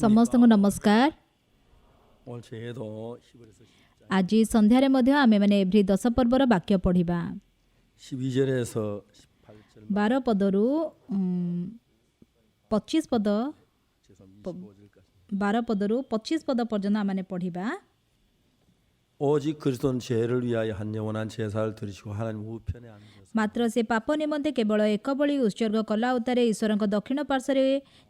समस्त को नमस्कार। 오늘 저희도 히브리서 आज संध्यारे मध्य आमे माने एभ्री 10 पर्वर वाक्य पढ़िबा 12절에서 18절 12 पदरु 25 पद 12 पदरु 25 पद पर्यंत आमे पढ़िबा। 오직 그리스도는 죄를 위하여 한 영원한 제사를 드리시고 하나님 우편에 앉으셔서 मात्र से पाप निमंते केवल एक बळी उत्सर्ग कला उतारे ईश्वरଙ୍କ दक्षिण पार्श्वरे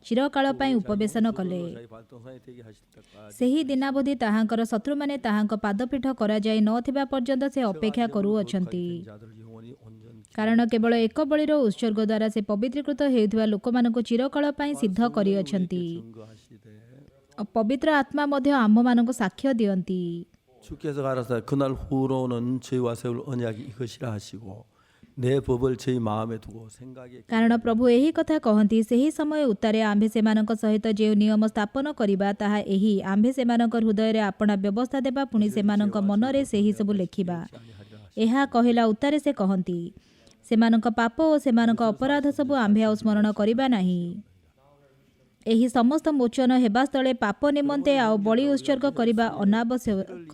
चिरकाल पई उपवेशन कले। 저희 발동산이 되게 하실 때까지 ସେହି ଦିନାବଧି ତାହାଙ୍କର ଶତ୍ରୁମାନେ ତାହାଙ୍କ ପାଦପୀଠ କରାଯାଇ ନଥିବା ପର୍ଯ୍ୟନ୍ତ ସେ ଅପେକ୍ଷା କରୁଅଛନ୍ତି। 자들 영원히 온전히 କାରଣ କେବଳ ଏକ ବଳିର ଉତ୍ସର୍ଗ ଦ୍ୱାରା ସେ ପବିତ୍ରୀକୃତ ହେଉଥିବା ଲୋକମାନଙ୍କୁ ଚିରକାଳ ପାଇଁ ସିଦ୍ଧ କରିଅଛନ୍ତି। 증거하시되 ପବିତ୍ର ଆତ୍ମା ମଧ୍ୟ ଆମ୍ଭମାନଙ୍କୁ ସାକ୍ଷ୍ୟ ଦିଅନ୍ତି। 주께서 가라사 그날 후로는 저희와 세울 언약이 이것이라 하시고 내 법을 저희 마음에 두고 생각에 କାରଣ ପ୍ରଭୁ ଏହି କଥା କହନ୍ତି, ସେହି ସମୟ ଉତ୍ତାରେ ଆମ୍ଭେ ସେମାନଙ୍କ ସହିତ ଯେଉଁ ନିୟମ ସ୍ଥାପନ କରିବା ତାହା ଏହି, ଆମ୍ଭେ ସେମାନଙ୍କ ହୃଦୟରେ ଆପଣା ବ୍ୟବସ୍ଥା ଦେବା, ପୁଣି ସେମାନଙ୍କ ମନରେ ସେହି ସବୁ ଲେଖିବା। ଏହା କହିଲା ଉତ୍ତାରେ ସେ କହନ୍ତି, ସେମାନଙ୍କ ପାପ ଓ ସେମାନଙ୍କ ଅପରାଧ ସବୁ ଆମ୍ଭେ ଆଉ ସ୍ମରଣ କରିବା ନାହିଁ। ଏହି ସମସ୍ତ ମୋଚନ ହେବା ସ୍ଥଳେ ପାପ ନିମନ୍ତେ ଆଉ ବଳି ଉତ୍ସର୍ଗ କରିବା ଅନାବଶ୍ୟକ।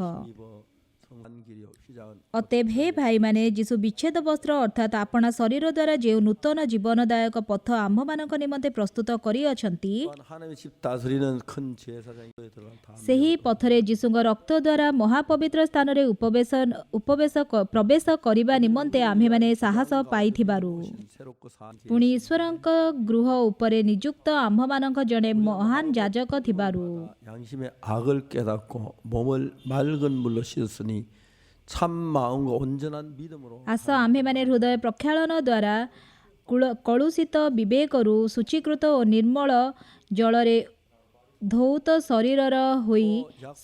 ଅତେବ ହେ ଭାଇମାନେ, ଯୀଶୁ ବିଚ୍ଛେଦ ବସ୍ତ୍ର ଅର୍ଥାତ୍ ଆପଣା ଶରୀର ଦ୍ୱାରା ଯେଉଁ ନୂତନ ଜୀବନଦାୟକ ପଥ ଆମ୍ଭମାନଙ୍କ ନିମନ୍ତେ ପ୍ରସ୍ତୁତ କରିଅଛନ୍ତି, 하나님의 집 다스리는 큰 제사장이 들어간 다음 ସେହି ପଥରେ ଯୀଶୁଙ୍କ ରକ୍ତ ଦ୍ୱାରା ମହାପବିତ୍ର ସ୍ଥାନରେ ପ୍ରବେଶ କରିବା ନିମନ୍ତେ ଆମ୍ଭେମାନେ ସାହସ ପାଇଥିବାରୁ, 새롭고 산 ପୁଣି ଈଶ୍ୱରଙ୍କ ଗୃହ ଉପରେ ନିଯୁକ୍ତ ଆମ୍ଭମାନଙ୍କ ଜଣେ ମହାନ ଯାଜକ ଥିବାରୁ, 양심의 악을 깨닫고 몸을 맑은 물로 씻었으니 참 마음과 온전한 믿음으로 ଆସ ଆମ୍ଭେମାନେ ହୃଦୟ ପ୍ରକ୍ଷାଳନ ଦ୍ୱାରା କଳୁଷିତ ବିବେକରୁ ଶୁଚୀକୃତ ଓ ନିର୍ମଳ ଜଳରେ ଧୌତ ଶରୀରର ହୋଇ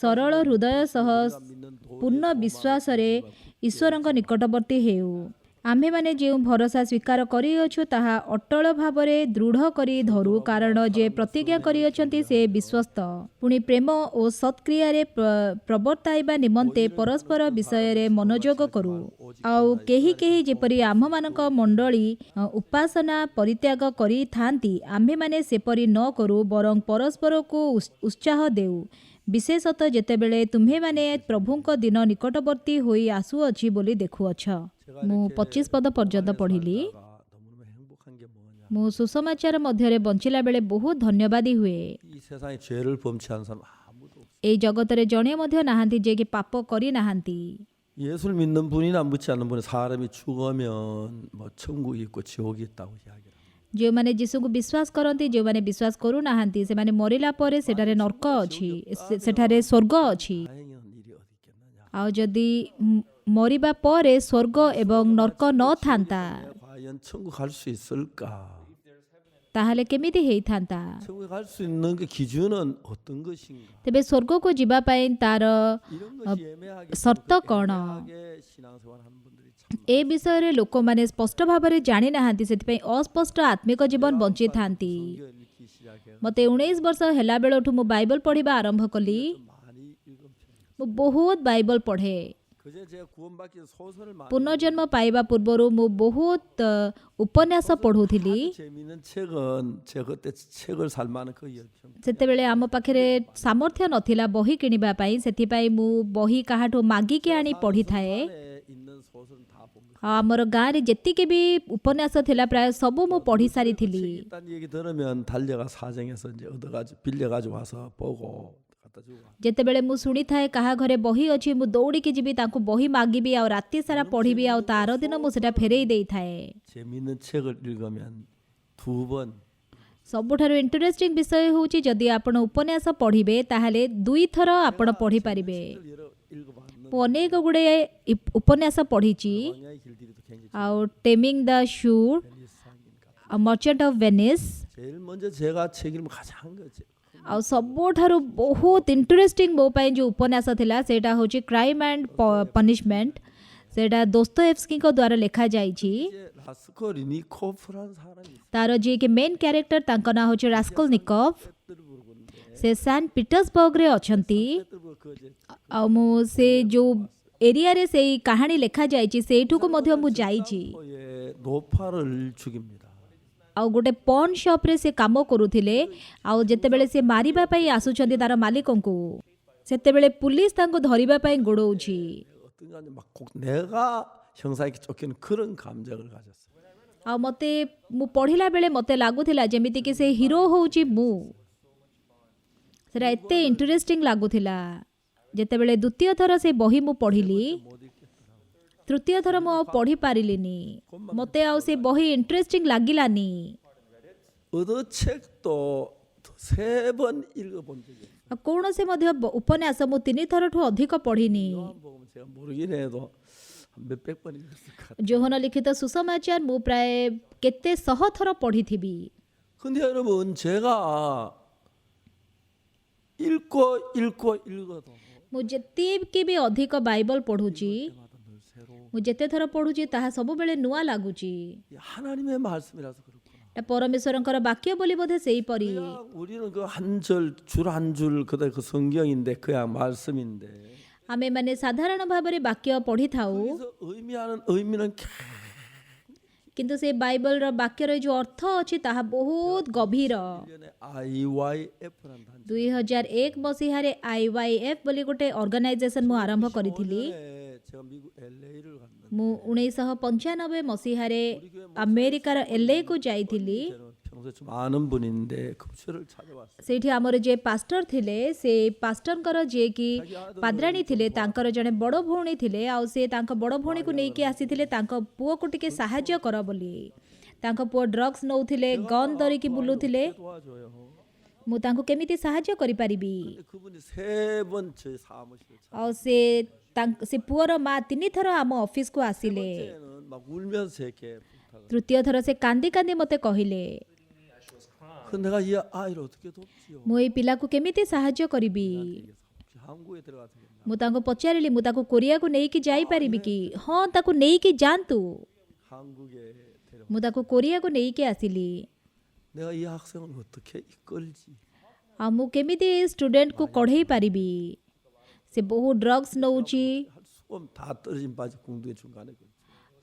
ସରଳ ହୃଦୟ ସହ ପୂର୍ଣ୍ଣ ବିଶ୍ୱାସରେ ଈଶ୍ୱରଙ୍କ ନିକଟବର୍ତ୍ତୀ ହେଉ। ଆମ୍ଭେମାନେ ଯେଉଁ ଭରସା ସ୍ୱୀକାର କରିଅଛୁ ତାହା ଅଟଳ ଭାବରେ ଦୃଢ଼ କରି ଧରୁ, କାରଣ ଯେ ପ୍ରତିଜ୍ଞା କରିଅଛନ୍ତି ସେ ବିଶ୍ୱସ୍ତ। ପୁଣି ପ୍ରେମ ଓ ସତ୍କ୍ରିୟାରେ ପ୍ରବର୍ତ୍ତାଇବା ନିମନ୍ତେ ପରସ୍ପର ବିଷୟରେ ମନୋଯୋଗ କରୁ। ଆଉ କେହି କେହି ଯେପରି ଆମ୍ଭମାନଙ୍କ ମଣ୍ଡଳୀ ଉପାସନା ପରିତ୍ୟାଗ କରିଥାନ୍ତି, ଆମ୍ଭେମାନେ ସେପରି ନ କରୁ, ବରଂ ପରସ୍ପରକୁ ଉତ୍ସାହ ଦେଉ, ବିଶେଷତଃ ଯେତେବେଳେ ତୁମ୍ଭେମାନେ ପ୍ରଭୁଙ୍କ ଦିନ ନିକଟବର୍ତ୍ତୀ ହୋଇ ଆସୁଅଛି ବୋଲି ଦେଖୁଅଛ। ମୁଁ 25 ପଦ ପର୍ଯ୍ୟନ୍ତ ପଢ଼ିଲି। 너무너무 행복한 게 뭐냐? ମୁଁ ସୁସମାଚାର ମଧ୍ୟରେ ବଞ୍ଚିଲା ବେଳେ ବହୁତ ଧନ୍ୟବାଦୀ ହୁଏ। 이 세상에 죄를 범치한 사람 아무도 없어. ଏହି ଜଗତରେ ଜଣେ ମଧ୍ୟ ନାହାନ୍ତି ଯେ କି ପାପ କରିନାହାନ୍ତି। 예수를 믿는 분이나 믿지 않는 분이 사람이 죽으면 뭐 천국이 있고 지옥이 있다고 이야기를. ଯେଉଁମାନେ ଯୀଶୁଙ୍କୁ ବିଶ୍ୱାସ କରନ୍ତି, ଯେଉଁମାନେ ବିଶ୍ୱାସ କରୁନାହାନ୍ତି, ସେମାନେ ମରିଲା ପରେ ସେଠାରେ ନର୍କ ଅଛି, ସେଠାରେ ସ୍ୱର୍ଗ ଅଛି। 다행한 일이 어디 있겠느냐? ଆଉ ଯଦି ମରିବା ପରେ ସ୍ୱର୍ଗ ଏବଂ ନର୍କ ନଥାନ୍ତା, 과연 천국 갈 수 있을까? ତାହେଲେ କେମିତି ହେଇଥାନ୍ତା? 천국 갈 수 있는 그 기준은 어떤 것인가? ତେବେ ସ୍ୱର୍ଗକୁ ଯିବା ପାଇଁ ତାର 이런 것이 애매하게 ସର୍ତ୍ତ କ'ଣ? 애매하게 신앙생활 하는 분들이 참 ଏ ବିଷୟରେ ଲୋକମାନେ ସ୍ପଷ୍ଟ ଭାବରେ ଜାଣିନାହାନ୍ତି, ସେଥିପାଇଁ ଅସ୍ପଷ୍ଟ ଆତ୍ମିକ ଜୀବନ ବଞ୍ଚିଥାନ୍ତି। 성경을 읽기 시작해 ମୋତେ 19 ବର୍ଷ ହେଲା ବେଳଠୁ ମୁଁ ବାଇବଲ ପଢ଼ିବା ଆରମ୍ଭ କଲି। 많이 읽은 편이에요. ମୁଁ ବହୁତ ବାଇବଲ ପଢ଼େ। 그제 제가 구원받기 전 소설을 많이 ପୁନର୍ଜନ୍ମ ପାଇବା ପୂର୍ବରୁ ମୁଁ ବହୁତ ଉପନ୍ୟାସ ପଢ଼ୁଥିଲି। 재미있는 책은 제가 그때 책을 살 만한 그 여평 ସେତେବେଳେ ଆମ ପାଖରେ ସାମର୍ଥ୍ୟ ନଥିଲା ବହି କିଣିବା ପାଇଁ, ସେଥିପାଇଁ ମୁଁ ବହି କାହାଠୁ ମାଗିକି ଆଣି ପଢ଼ିଥାଏ। 안에 있는 소설은 다 본 거예요. ଆଉ ଆମର ଗାଁରେ ଯେତିକି ବି ଉପନ୍ୟାସ ଥିଲା ପ୍ରାୟ ସବୁ ମୁଁ ପଢ଼ି ସାରିଥିଲି। 일단 얘기 들으면 달려가 사정해서 이제 얻어가지고 빌려가지고 와서 보고 갖다 주고 ଯେତେବେଳେ ମୁଁ ଶୁଣିଥାଏ କାହା ଘରେ ବହି ଅଛି, ମୁଁ ଦୌଡ଼ିକି ଯିବି, ତାଙ୍କୁ ବହି ମାଗିବି, ଆଉ ରାତି ସାରା ପଢ଼ିବି, ଆଉ ତାର ଦିନ ମୁଁ ସେଟା ଫେରେଇ ଦେଇଥାଏ। 재미있는 책을 읽으면 2번 ସବୁଠାରୁ ଇଣ୍ଟରେଷ୍ଟିଂ ବିଷୟ ହେଉଛି ଯଦି ଆପଣ ଉପନ୍ୟାସ ପଢ଼ିବେ ତାହେଲେ 2 ଥର ଆପଣ ପଢ଼ିପାରିବେ। 여러 읽어봤는 ମୁଁ ଅନେକ ଗୁଡ଼ିଏ ଉପନ୍ୟାସ ପଢ଼ିଛି, 광야의 길들이도 굉장히 ଆଉ ଟେମିଂ ଦ ସୁର, ଆଉ ମର୍ଚେଣ୍ଟ ଅଫ୍ ଭେନିସ୍, 제일 먼저 제가 책 읽으면 가장 거지 ଆଉ ସବୁଠାରୁ ବହୁତ ଇଣ୍ଟରେଷ୍ଟିଂ ମୋ ପାଇଁ ଯେଉଁ ଉପନ୍ୟାସ ଥିଲା ସେଇଟା ହେଉଛି କ୍ରାଇମ୍ ଆଣ୍ଡ ପନିଶମେଣ୍ଟ। ସେଟା ଦୋସ୍ତୋଏଭସ୍କିଙ୍କ ଦ୍ୱାରା ଲେଖାଯାଇଛି। 이제 라스콜니코프라는 사람이 있어요. ତାର ଯିଏକି ମେନ୍ କ୍ୟାରେକ୍ଟର ତାଙ୍କ ନାଁ ହେଉଛି ରାସ୍କୋଲନିକଭ। 페트르부르크인데 ସେ ସାନ୍ ପିଟର୍ସବର୍ଗରେ ଅଛନ୍ତି। 페트르부르크 그 ଆଉ ମୁଁ ସେ ଯେଉଁ ଏରିଆରେ ସେଇ କାହାଣୀ ଲେଖାଯାଇଛି ସେଇଠୁକୁ ମଧ୍ୟ ମୁଁ ଯାଇଛି। 에 노파를 죽입니다. ଆଉ ଗୋଟେ ପନ୍ ସପ୍ରେ ସେ କାମ କରୁଥିଲେ। ଆଉ ଯେତେବେଳେ ସେ ମାରିବା ପାଇଁ ଆସୁଛନ୍ତି ତାର ମାଲିକଙ୍କୁ, ସେତେବେଳେ ପୁଲିସ ତାଙ୍କୁ ଧରିବା ପାଇଁ ଗୋଡ଼ଉଛି। 어떤 간에 막 꼭 내가 형사에게 쫓기는 그런 감정을 가졌어요. ଆଉ ମୋତେ ମୁଁ ପଢ଼ିଲା ବେଳେ ମୋତେ ଲାଗୁଥିଲା ଯେମିତିକି ସେ ହିରୋ ହେଉଛି ମୁଁ। ସେଟା ଏତେ ଇଣ୍ଟରେଷ୍ଟିଂ ଲାଗୁଥିଲା। ଯେତେବେଳେ ଦ୍ୱିତୀୟ ଥର ସେ ବହି ମୁଁ ପଢ଼ିଲି, ତୃତୀୟ ଥର ମୁଁ ଆଉ ପଢ଼ିପାରିଲିନି। ମୋତେ ଆଉ ସେ ବହି ଇଣ୍ଟରେଷ୍ଟିଂ ଲାଗିଲାନି। 어느 책도 세 번 읽어본 적이 없어요. ଆଉ କୌଣସି ମଧ୍ୟ ଉପନ୍ୟାସ ମୁଁ 3 ଥରଠୁ ଅଧିକ ପଢ଼ିନି। 요한복음 제가 모르긴 해도 한 몇백 번 읽었을 것 같아요. ଯୋହନ ଲିଖିତ ସୁସମାଚାର ମୁଁ ପ୍ରାୟ କେତେ ଶହ ଥର ପଢ଼ିଥିବି। 근데 여러분 제가 읽어도 ମୁଁ ଯେତିକି ବି ଅଧିକ ବାଇବଲ ପଢ଼ୁଛି, 때마다 늘 새로운 ମୁଁ ଯେତେ ଥର ପଢ଼ୁଛି ତାହା ସବୁବେଳେ ନୂଆ ଲାଗୁଛି। 이 하나님의 말씀이라서 그렇구나. ଏଟା ପରମେଶ୍ୱରଙ୍କର ବାକ୍ୟ ବୋଲି ବୋଧେ ସେଇପରି। 그냥 우리는 그 한 절 줄 한 줄 그대 그 성경인데 그냥 말씀인데 ଆମେମାନେ ସାଧାରଣ ଭାବରେ ବାକ୍ୟ ପଢ଼ିଥାଉ, 거기서 의미는 କିନ୍ତୁ ସେ ବାଇବଲର ବାକ୍ୟର ଯେଉଁ ଅର୍ଥ ଅଛି ତାହା ବହୁତ ଗଭୀର। 1년에 IYF라는 단체 2001 ମସିହାରେ IYF ବୋଲି ଗୋଟେ ଅର୍ଗାନାଇଜେସନ୍ ମୁଁ ଆରମ୍ଭ କରିଥିଲି। 제가 미국 LA를 갔는데 ମୁଁ 1995 ମସିହାରେ ଆମେରିକାର LAକୁ ଯାଇଥିଲି। 저는 평소에 좀 아는 분인데 급수를 찾아왔어요. ସେଇଠି ଆମର ଯିଏ ପାଷ୍ଟର ଥିଲେ, ସେ ପାଷ୍ଟରଙ୍କର ଯିଏକି ପାଦ୍ରାଣୀ ଥିଲେ, ତାଙ୍କର ଜଣେ ବଡ଼ ଭଉଣୀ ଥିଲେ। ଆଉ ସେ ତାଙ୍କ ବଡ଼ ଭଉଣୀକୁ ନେଇକି ଆସିଥିଲେ ତାଙ୍କ ପୁଅକୁ ଟିକେ ସାହାଯ୍ୟ କର ବୋଲି। ତାଙ୍କ ପୁଅ ଡ୍ରଗ୍ସ ନେଉଥିଲେ, ଗନ୍ ଧରିକି ବୁଲୁଥିଲେ। 도와줘요. ମୁଁ ତାଙ୍କୁ କେମିତି ସାହାଯ୍ୟ କରିପାରିବି? 근데 그분이 세 번 제 사무실에 ଆଉ ସେ ପୁଅର ମା 3 ଥର ଆମ ଅଫିସକୁ ଆସିଲେ। 첫째는 막 울면서 이렇게 부탁을. ତୃତୀୟ ଥର ସେ କାନ୍ଦି କାନ୍ଦି ମୋତେ କହିଲେ, 그 내가 이 아이를 어떻게 돕지요? ମୁଁ ଏଇ ପିଲାକୁ କେମିତି ସାହାଯ୍ୟ କରିବି? 혹시 한국에 들어가서 되겠나? ମୁଁ ତାଙ୍କୁ ପଚାରିଲି, ମୁଁ ତାକୁ କୋରିଆକୁ ନେଇକି ଯାଇପାରିବି କି? ହଁ, ତାକୁ ନେଇକି ଯାଆନ୍ତୁ। 한국에 데려. ମୁଁ ତାକୁ କୋରିଆକୁ ନେଇକି ଆସିଲି। 내가 이 학생을 어떻게 이끌지? ଆଉ ମୁଁ କେମିତି ଏ ଷ୍ଟୁଡେଣ୍ଟକୁ କଢ଼େଇ ପାରିବି? ସେ ବହୁତ ଡ୍ରଗ୍ସ ନେଉଛି। 할 수가 없으면 다 떨어진 바지 궁둥이 중간에 그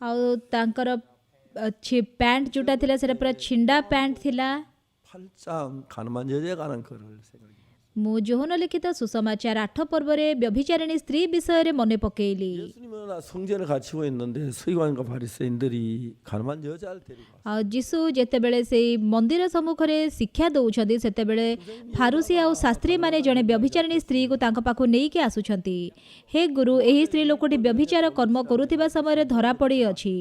ଆଉ ତାଙ୍କର ପ୍ୟାଣ୍ଟ ଯେଉଁଟା ଥିଲା ସେଟା ପୁରା ଛିଣ୍ଡା ପ୍ୟାଣ୍ଟ ଥିଲା। 팔짱 가늠한 여자에 관한 글을 생각해. ମୁଁ ଯୋହନ ଲିଖିତ ସୁସମାଚାର 8 ପର୍ବରେ ବ୍ୟଭିଚାରିଣୀ ସ୍ତ୍ରୀ ବିଷୟରେ ମନେ ପକେଇଲି। 예수님은 성전을 갇히고 있는데 서기관과 바리새인들이 가늠한 여자를 데리고 왔어요. ଆଉ ଯୀଶୁ ଯେତେବେଳେ ସେଇ ମନ୍ଦିର ସମ୍ମୁଖରେ ଶିକ୍ଷା ଦେଉଛନ୍ତି, ସେତେବେଳେ ଫାରୁସି ଆଉ ଶାସ୍ତ୍ରୀମାନେ ଜଣେ ବ୍ୟଭିଚାରିଣୀ ସ୍ତ୍ରୀକୁ ତାଙ୍କ ପାଖକୁ ନେଇକି ଆସୁଛନ୍ତି। ହେ ଗୁରୁ, ଏହି ସ୍ତ୍ରୀ ଲୋକଟି ବ୍ୟଭିଚାର କର୍ମ କରୁଥିବା ସମୟରେ ଧରାପଡ଼ିଅଛି।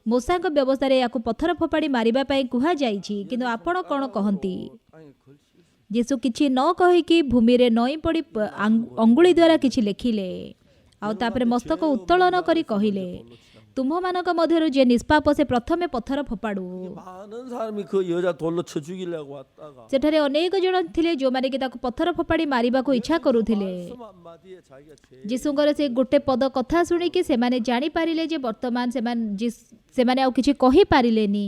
ମୋସାଙ୍କ ବ୍ୟବସ୍ଥାରେ ୟାକୁ ପଥର ଫୋପାଡ଼ି ମାରିବା ପାଇଁ କୁହାଯାଇଛି, କିନ୍ତୁ ଆପଣ କ'ଣ କହନ୍ତି? 땅에 걸칠 ଯୀଶୁ କିଛି ନ କହିକି ଭୂମିରେ ନଇଁ ପଡ଼ି ଅଙ୍ଗୁଳି ଦ୍ୱାରା କିଛି ଲେଖିଲେ। ଆଉ ତାପରେ ମସ୍ତକ ଉତ୍ତୋଳନ କରି କହିଲେ, ତୁମମାନଙ୍କ ମଧ୍ୟରୁ ଯିଏ ନିଷ୍ପାପ ସେ ପ୍ରଥମେ ପଥର ଫୋପାଡ଼ୁ। 많은 사람이 그 여자 돌로 쳐 죽이려고 왔다가 ସେଠାରେ ଅନେକ ଜଣ ଥିଲେ ଯେଉଁମାନେ କି ତାକୁ ପଥର ଫୋପାଡ଼ି ମାରିବାକୁ ଇଚ୍ଛା କରୁଥିଲେ। 말씀 한마디에 자기가 죄 ଯୀଶୁଙ୍କର ସେ ଗୋଟେ ପଦ କଥା ଶୁଣିକି ସେମାନେ ଜାଣିପାରିଲେ ଯେ ବର୍ତ୍ତମାନ ସେମାନେ ଆଉ କିଛି କହିପାରିଲେନି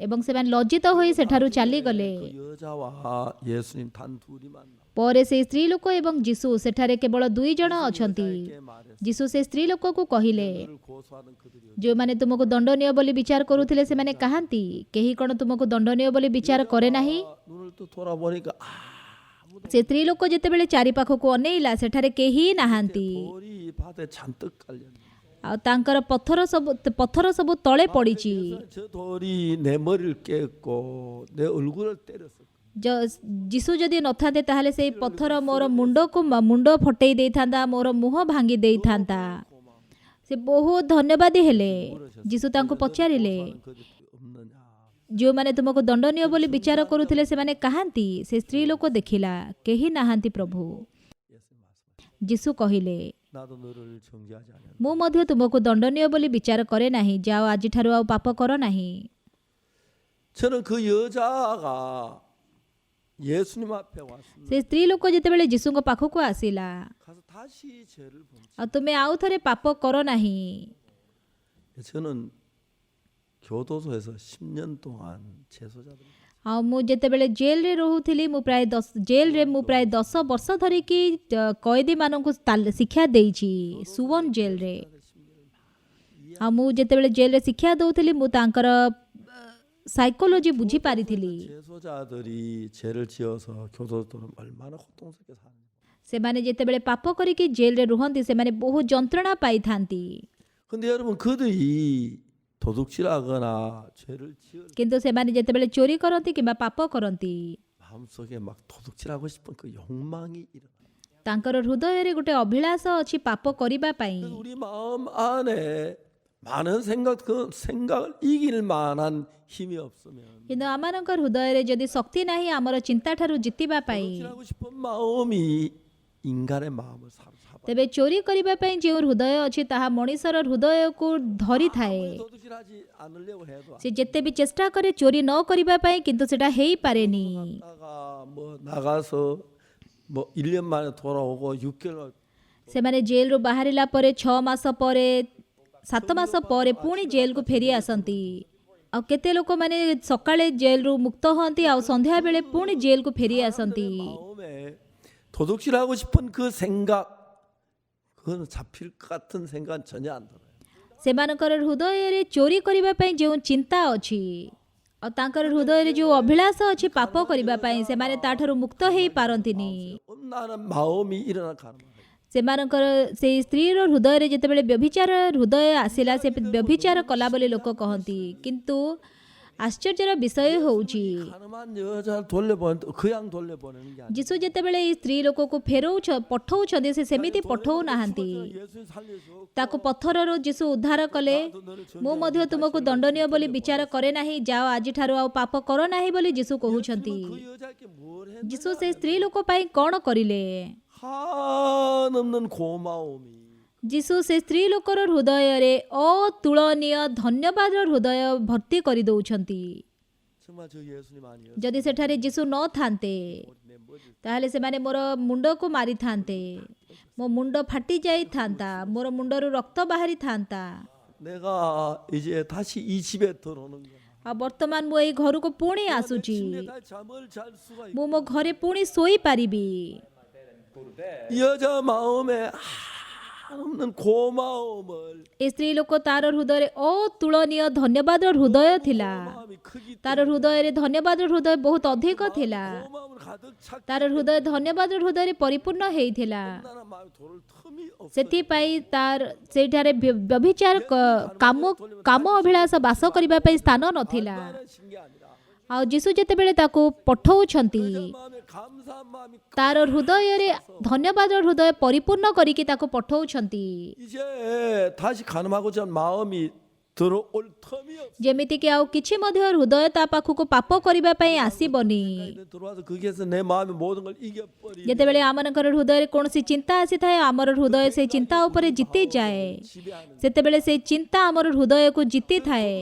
ଏବଂ ସେମାନେ ଲଜ୍ଜିତ ହୋଇ ସେଠାରୁ ଚାଲିଗଲେ। 그 여자와 예수님 단 둘이 만나. ପରେ ସେଇ ସ୍ତ୍ରୀ ଲୋକ ଏବଂ ଯୀଶୁ ସେଠାରେ କେବଳ 2 ଜଣ ଅଛନ୍ତି। 여자에게 말했어. ଯୀଶୁ ସେ ସ୍ତ୍ରୀ ଲୋକକୁ କହିଲେ, 너를 고소하는 그들이 ଯେଉଁମାନେ ତୁମକୁ ଦଣ୍ଡନୀୟ ବୋଲି ବିଚାର କରୁଥିଲେ ସେମାନେ କାହାନ୍ତି? କେହି କ'ଣ ତୁମକୁ ଦଣ୍ଡନୀୟ ବୋଲି ବିଚାର କରେ ନାହିଁ? 눈을 또 돌아보니까 ସେ ସ୍ତ୍ରୀ ଲୋକ ଯେତେବେଳେ ଚାରିପାଖକୁ ଅନେଇଲା, ସେଠାରେ କେହି ନାହାନ୍ତି। 돌이 바다에 잔뜩 깔렸네. ଆଉ ତାଙ୍କର ପଥର ସବୁ ତଳେ ପଡ଼ିଛି। 저 돌이 내 머리를 깼고 내 얼굴을 때렸어. ଯୀଶୁ ଯଦି ନଥାନ୍ତେ ତାହେଲେ ସେଇ ପଥର ମୋର ମୁଣ୍ଡ ଫଟେଇ ଦେଇଥାନ୍ତା, ମୋର ମୁହଁ ଭାଙ୍ଗି ଦେଇଥାନ୍ତା। ସେ ବହୁତ ଧନ୍ୟବାଦୀ ହେଲେ। ଯୀଶୁ ତାଙ୍କୁ ପଚାରିଲେ, 그들이 없느냐? ଯେଉଁମାନେ ତୁମକୁ ଦଣ୍ଡନୀୟ ବୋଲି ବିଚାର କରୁଥିଲେ ସେମାନେ କାହାନ୍ତି? ସେ ସ୍ତ୍ରୀ ଲୋକ ଦେଖିଲା, କେହି ନାହାନ୍ତି ପ୍ରଭୁ। 예수님 말씀. ଯୀଶୁ କହିଲେ, 나도 너를 정죄하지 않았다. ମୁଁ ମଧ୍ୟ ତୁମକୁ ଦଣ୍ଡନୀୟ ବୋଲି ବିଚାର କରେ ନାହିଁ। ଯାଅ, ଆଜିଠାରୁ ଆଉ ପାପ କର ନାହିଁ। 저는 그 여자가 예수님 앞에 왔습니다. ସେ ସ୍ତ୍ରୀ ଲୋକ ଯେତେବେଳେ ଯୀଶୁଙ୍କ ପାଖକୁ ଆସିଲା, 가서 다시 죄를 범치. ଆଉ ତୁମେ ଆଉ ଥରେ ପାପ କର ନାହିଁ। 저는 교도소에서 10년 동안 재소자들 ଆଉ ମୁଁ ଯେତେବେଳେ ଜେଲରେ ରହୁଥିଲି ଜେଲରେ ମୁଁ ପ୍ରାୟ 10 ବର୍ଷ ଧରିକି କଏଦୀମାନଙ୍କୁ ଶିକ୍ଷା ଦେଇଛି ସୁବର୍ଣ୍ଣ ଜେଲରେ। ଆଉ ମୁଁ ଯେତେବେଳେ ଜେଲରେ ଶିକ୍ଷା ଦେଉଥିଲି ମୁଁ ତାଙ୍କର ସାଇକୋଲୋଜି ବୁଝିପାରିଥିଲି। 재소자들이 죄를 지어서 교도소는 얼마나 고통스럽게 사는지. ସେମାନେ ଯେତେବେଳେ ପାପ କରିକି ଜେଲରେ ରୁହନ୍ତି ସେମାନେ ବହୁତ ଯନ୍ତ୍ରଣା ପାଇଥାନ୍ତି। 근데 여러분 그들이 도둑질하거나 죄를 지을 କିନ୍ତୁ ସେମାନେ ଯେତେବେଳେ ଚୋରି କରନ୍ତି କିମ୍ବା ପାପ କରନ୍ତି 마음속에 막 도둑질하고 싶은 그 욕망이 일어나. ତାଙ୍କର ହୃଦୟରେ ଗୋଟେ ଅଭିଳାଷ ଅଛି ପାପ କରିବା ପାଇଁ। 그래서 우리 마음 안에 많은 그 생각을 이길 만한 힘이 없으면 କିନ୍ତୁ ଆମମାନଙ୍କ ହୃଦୟରେ ଯଦି ଶକ୍ତି ନାହିଁ ଆମର ଚିନ୍ତାଠାରୁ ଜିତିବା ପାଇଁ, 도둑질하고 싶은 마음이 인간의 마음을 사로잡아. ତେବେ ଚୋରି କରିବା ପାଇଁ ଯେଉଁ ହୃଦୟ ଅଛି ତାହା ମଣିଷର ହୃଦୟକୁ ଧରିଥାଏ। 도둑질하지 않으려고 해도 ସେ ଯେତେ ବି ଚେଷ୍ଟା କରେ ଚୋରି ନ କରିବା ପାଇଁ କିନ୍ତୁ ସେଟା ହେଇପାରେନି। 나가서 1년 만에 돌아오고 6개월 ସେମାନେ ଜେଲରୁ ବାହାରିଲା ପରେ 6 ମାସ ପରେ 7 ମାସ ପରେ ପୁଣି ଜେଲକୁ ଫେରି ଆସନ୍ତି। ଆଉ କେତେ ଲୋକମାନେ ସକାଳେ ଜେଲରୁ ମୁକ୍ତ ହୁଅନ୍ତି ଆଉ ସନ୍ଧ୍ୟାବେଳେ ପୁଣି ଜେଲକୁ ଫେରି ଆସନ୍ତି। 마음에 도둑질하고 싶은 그 생각 그건 잡힐 것 같은 생각은 전혀 안 들어요. ସେମାନଙ୍କର ହୃଦୟରେ ଚୋରି କରିବା ପାଇଁ ଯେଉଁ ଚିନ୍ତା ଅଛି ଆଉ ତାଙ୍କର ହୃଦୟରେ ଯେଉଁ ଅଭିଳାଷ ଅଛି ପାପ କରିବା ପାଇଁ ସେମାନେ ତାଠାରୁ ମୁକ୍ତ ହେଇପାରନ୍ତିନି। 엄나는 마음이 일어나 가는 거예요. ସେମାନଙ୍କର ସେଇ ସ୍ତ୍ରୀର ହୃଦୟରେ ଯେତେବେଳେ ବ୍ୟଭିଚାର ହୃଦୟ ଆସିଲା ସେ ବ୍ୟଭିଚାର କଲା ବୋଲି ଲୋକ କହନ୍ତି। କିନ୍ତୁ ଆଶ୍ଚର୍ଯ୍ୟର ବିଷୟ ହେଉଛି 가늠한 여자를 돌려보는 그냥 돌려보내는 게 아니라 ଯୀଶୁ ଯେତେବେଳେ ଏଇ ସ୍ତ୍ରୀ ଲୋକକୁ ପଠଉଛନ୍ତି ସେ ସେମିତି ପଠଉନାହାନ୍ତି। 예수 살려줘. ତାକୁ ପଥରରୁ ଯୀଶୁ ଉଦ୍ଧାର କଲେ। ମୁଁ ମଧ୍ୟ ତୁମକୁ ଦଣ୍ଡନୀୟ ବୋଲି ବିଚାର କରେ ନାହିଁ, ଯାଅ ଆଜିଠାରୁ ଆଉ ପାପ କର ନାହିଁ ବୋଲି ଯୀଶୁ କହୁଛନ୍ତି। 그 여자께 뭘 했? ଯୀଶୁ ସେ ସ୍ତ୍ରୀ ଲୋକ ପାଇଁ କ'ଣ କରିଲେ? 한없는 고마움이 ଯୀଶୁ ସେ ସ୍ତ୍ରୀ ଲୋକର ହୃଦୟରେ ଅତୁଳନୀୟ ଧନ୍ୟବାଦର ହୃଦୟ ଭର୍ତ୍ତି କରିଦେଉଛନ୍ତି। 정말 저 예수님 아니에요. ଯଦି ସେଠାରେ ଯୀଶୁ ନଥାନ୍ତେ 내 머리 ତାହେଲେ ସେମାନେ ମୋର ମୁଣ୍ଡକୁ ମାରିଥାନ୍ତେ, ମୋ ମୁଣ୍ଡ ଫାଟି ଯାଇଥାନ୍ତା, ମୋର ମୁଣ୍ଡରୁ ରକ୍ତ ବାହାରିଥାନ୍ତା। 내가 이제 다시 이 집에 들어오는 거야. ଆଉ ବର୍ତ୍ତମାନ ମୁଁ ଏଇ ଘରକୁ ପୁଣି ଆସୁଛି, 침대 갈 잠을 잘 수가 있고 ମୁଁ ମୋ ଘରେ ପୁଣି ଶୋଇପାରିବି। 이 여자 마음에 한없는 고마움을 ଏ ସ୍ତ୍ରୀ ଲୋକ ତାର ହୃଦୟରେ ଅତୁଳନୀୟ ଧନ୍ୟବାଦର ହୃଦୟ ଥିଲା। 마음이 크기 ତାର ହୃଦୟରେ ଧନ୍ୟବାଦର ହୃଦୟ ବହୁତ ଅଧିକ ଥିଲା। 고마움을 가득 찼기 ତାର ହୃଦୟ ଧନ୍ୟବାଦର ହୃଦୟରେ ପରିପୂର୍ଣ୍ଣ ହେଇଥିଲା। 나는 마음에 돌을 틈이 없어. ସେଥିପାଇଁ ତାର ସେଇଠାରେ ବ୍ୟଭିଚାର କାମ ଅଭିଳାଷ ବାସ କରିବା ପାଇଁ ସ୍ଥାନ ନଥିଲା। 신게 아니라 ଆଉ ଯୀଶୁ ଯେତେବେଳେ ତାକୁ ପଠଉଛନ୍ତି 마음에 감사한 마음이 ତାର ହୃଦୟରେ ଧନ୍ୟବାଦର ହୃଦୟ ପରିପୂର୍ଣ୍ଣ କରିକି ତାକୁ ପଠଉଛନ୍ତି। 이제 다시 가늠하고자 하는 마음이 들어올 틈이 없어. ଯେମିତିକି ଆଉ କିଛି ମଧ୍ୟ ହୃଦୟ ତା ପାଖକୁ ପାପ କରିବା ପାଇଁ ଆସିବନି। 들어와서 거기에서 내 마음의 모든 걸 이겨버리. ଯେତେବେଳେ ଆମମାନଙ୍କର ହୃଦୟରେ କୌଣସି ଚିନ୍ତା ଆସିଥାଏ ଆମର ହୃଦୟ ସେଇ ଚିନ୍ତା ଉପରେ ଜିତିଯାଏ। 지배하는 ସେତେବେଳେ ସେଇ ଚିନ୍ତା ଆମର ହୃଦୟକୁ ଜିତିଥାଏ।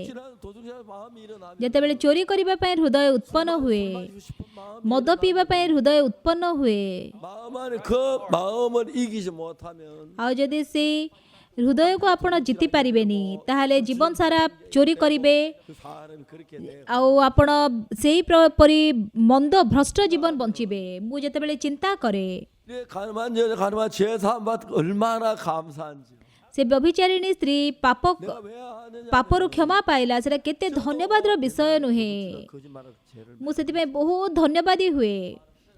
도둑질하는 마음이 일어나면 ଯେତେବେଳେ ଚୋରି କରିବା ପାଇଁ ହୃଦୟ ଉତ୍ପନ୍ନ ହୁଏ, 싶은 마음 ମଦ ପିଇବା ପାଇଁ ହୃଦୟ ଉତ୍ପନ୍ନ ହୁଏ, 마음 안에 그 마음을 이기지 못하면 ଆଉ ଯଦି ସେଇ ହୃଦୟକୁ ଆପଣ ଜିତି ପାରିବେନି ତାହେଲେ ଜୀବନ ସାରା ଚୋରି କରିବେ 그 사람이 그렇게 돼. ଆଉ ଆପଣ ସେହିପରି ମନ୍ଦ ଭ୍ରଷ୍ଟ ଜୀବନ ବଞ୍ଚିବେ। ମୁଁ ଯେତେବେଳେ ଚିନ୍ତା କରେ 가늠한 여자 가늠한 죄 사함 받 얼마나 감사한지. ସେ ବ୍ୟଭିଚାରିଣୀ ସ୍ତ୍ରୀ 내가 왜 하느냐? ପାପରୁ କ୍ଷମା ପାଇଲା ସେଟା କେତେ ଧନ୍ୟବାଦର ବିଷୟ ନୁହେଁ। 거짓말을 죄를 ମୁଁ ସେଥିପାଇଁ ବହୁତ ଧନ୍ୟବାଦୀ ହୁଏ।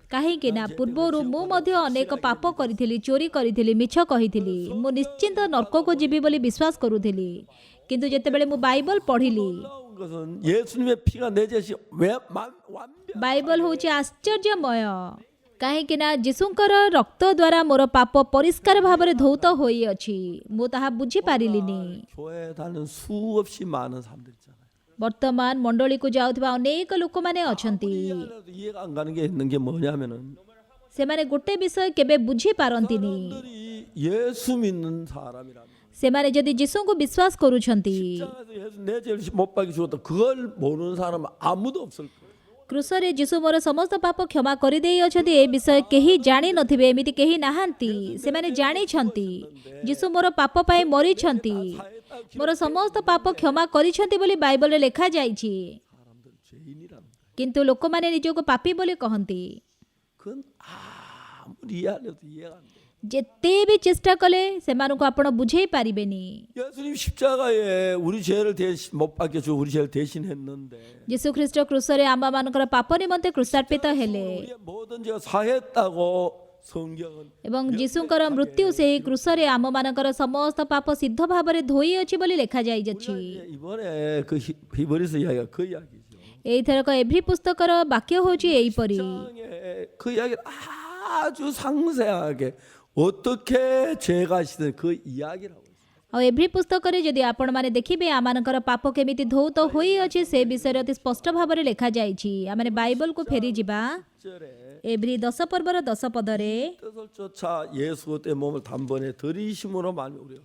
କାହିଁକି ନା ପୂର୍ବରୁ ମୁଁ ମଧ୍ୟ ଅନେକ ପାପ କରିଥିଲି, ଚୋରି କରିଥିଲି, ମିଛ କହିଥିଲି। ମୁଁ ନିଶ୍ଚିନ୍ତ ନର୍କକୁ ଯିବି ବୋଲି ବିଶ୍ୱାସ କରୁଥିଲି। କିନ୍ତୁ ଯେତେବେଳେ ମୁଁ ବାଇବଲ ପଢ଼ିଲି, 놀라운 것은 예수님의 피가 내 죄시 완벽. ବାଇବଲ ହେଉଛି ଆଶ୍ଚର୍ଯ୍ୟମୟ। କାହିଁକି ନା ଯୀଶୁଙ୍କର ରକ୍ତ ଦ୍ୱାରା ମୋର ପାପ ପରିଷ୍କାର ଭାବରେ ଧୌତ ହୋଇଅଛି। ମୁଁ ତାହା ବୁଝିପାରିଲିନି। 교회 다니는 수없이 많은 사람들 있잖아요. ବର୍ତ୍ତମାନ ମଣ୍ଡଳୀକୁ ଯାଉଥିବା ଅନେକ ଲୋକମାନେ ଅଛନ୍ତି। 이해하려도 이해가 안 가는 게 있는 게 뭐냐면은 ସେମାନେ ଗୋଟେ ବିଷୟ କେବେ ବୁଝିପାରନ୍ତିନି। 사람들이 예수 믿는 사람이라면 ସେମାନେ ଯଦି ଯୀଶୁଙ୍କୁ ବିଶ୍ୱାସ କରୁଛନ୍ତି, 십자가에서 예수 내 죄를 못 박이 죽었다. 그걸 모르는 사람은 아무도 없을 거예요. କୃଷରେ ଯୀଶୁ ମୋର ସମସ୍ତ ପାପ କ୍ଷମା କରିଦେଇଅଛନ୍ତି ଏ ବିଷୟ କେହି ଜାଣିନଥିବେ, ଏମିତି କେହି ନାହାନ୍ତି। ସେମାନେ ଜାଣିଛନ୍ତି ଯୀଶୁ ମୋର ପାପ ପାଇଁ ମରିଛନ୍ତି, ମୋର ସମସ୍ତ ପାପ କ୍ଷମା କରିଛନ୍ତି ବୋଲି ବାଇବଲରେ ଲେଖାଯାଇଛି। 사람들 죄인이랍니다. କିନ୍ତୁ ଲୋକମାନେ ନିଜକୁ ପାପୀ ବୋଲି କହନ୍ତି। 그건 아무리 이해하려도 이해가 안 돼. ଯେତେ ବି ଚେଷ୍ଟା କଲେ ସେମାନଙ୍କୁ ଆପଣ ବୁଝେଇ ପାରିବେନି। 예수님 십자가에 우리 죄를 못 박혀주고 우리 죄를 대신했는데 ଯୀଶୁଖ୍ରୀଷ୍ଟ କ୍ରୁଶରେ ଆମମାନଙ୍କର ପାପ ନିମନ୍ତେ କୃଷାର୍ପିତ ହେଲେ 우리의 모든 죄가 사했다고 성경은 ଏବଂ ଯୀଶୁଙ୍କର ମୃତ୍ୟୁ ସେହି କୃଶରେ ଆମମାନଙ୍କର ସମସ୍ତ ପାପ ସିଦ୍ଧ ଭାବରେ ଧୋଇ ଅଛି ବୋଲି ଲେଖାଯାଇଅଛି। 이번에 그 히브리서 이야기가 그 이야기죠. ଏଇଥରକ ଏଭ୍ରି ପୁସ୍ତକର ବାକ୍ୟ ହେଉଛି ଏହିପରି। 장에 그 이야기를 아주 상세하게 어떻게 죄가 씻은 그 이야기라고 있어요. ଆଉ ଏଭ୍ରି ପୁସ୍ତକରେ ଯଦି ଆପଣମାନେ ଦେଖିବେ ଆମମାନଙ୍କର ପାପ କେମିତି ଧୌତ ହୋଇଅଛି ସେ ବିଷୟରେ ଅତି ସ୍ପଷ୍ଟ ଭାବରେ ଲେଖାଯାଇଛି। ଆମେ ବାଇବଲକୁ ଫେରିଯିବା। 10절에 ଏଭ୍ରି 10 ପର୍ବର 10 ପଦରେ 뜻을 쫓아 예수 때 몸을 단번에 들이심으로 말미 우리가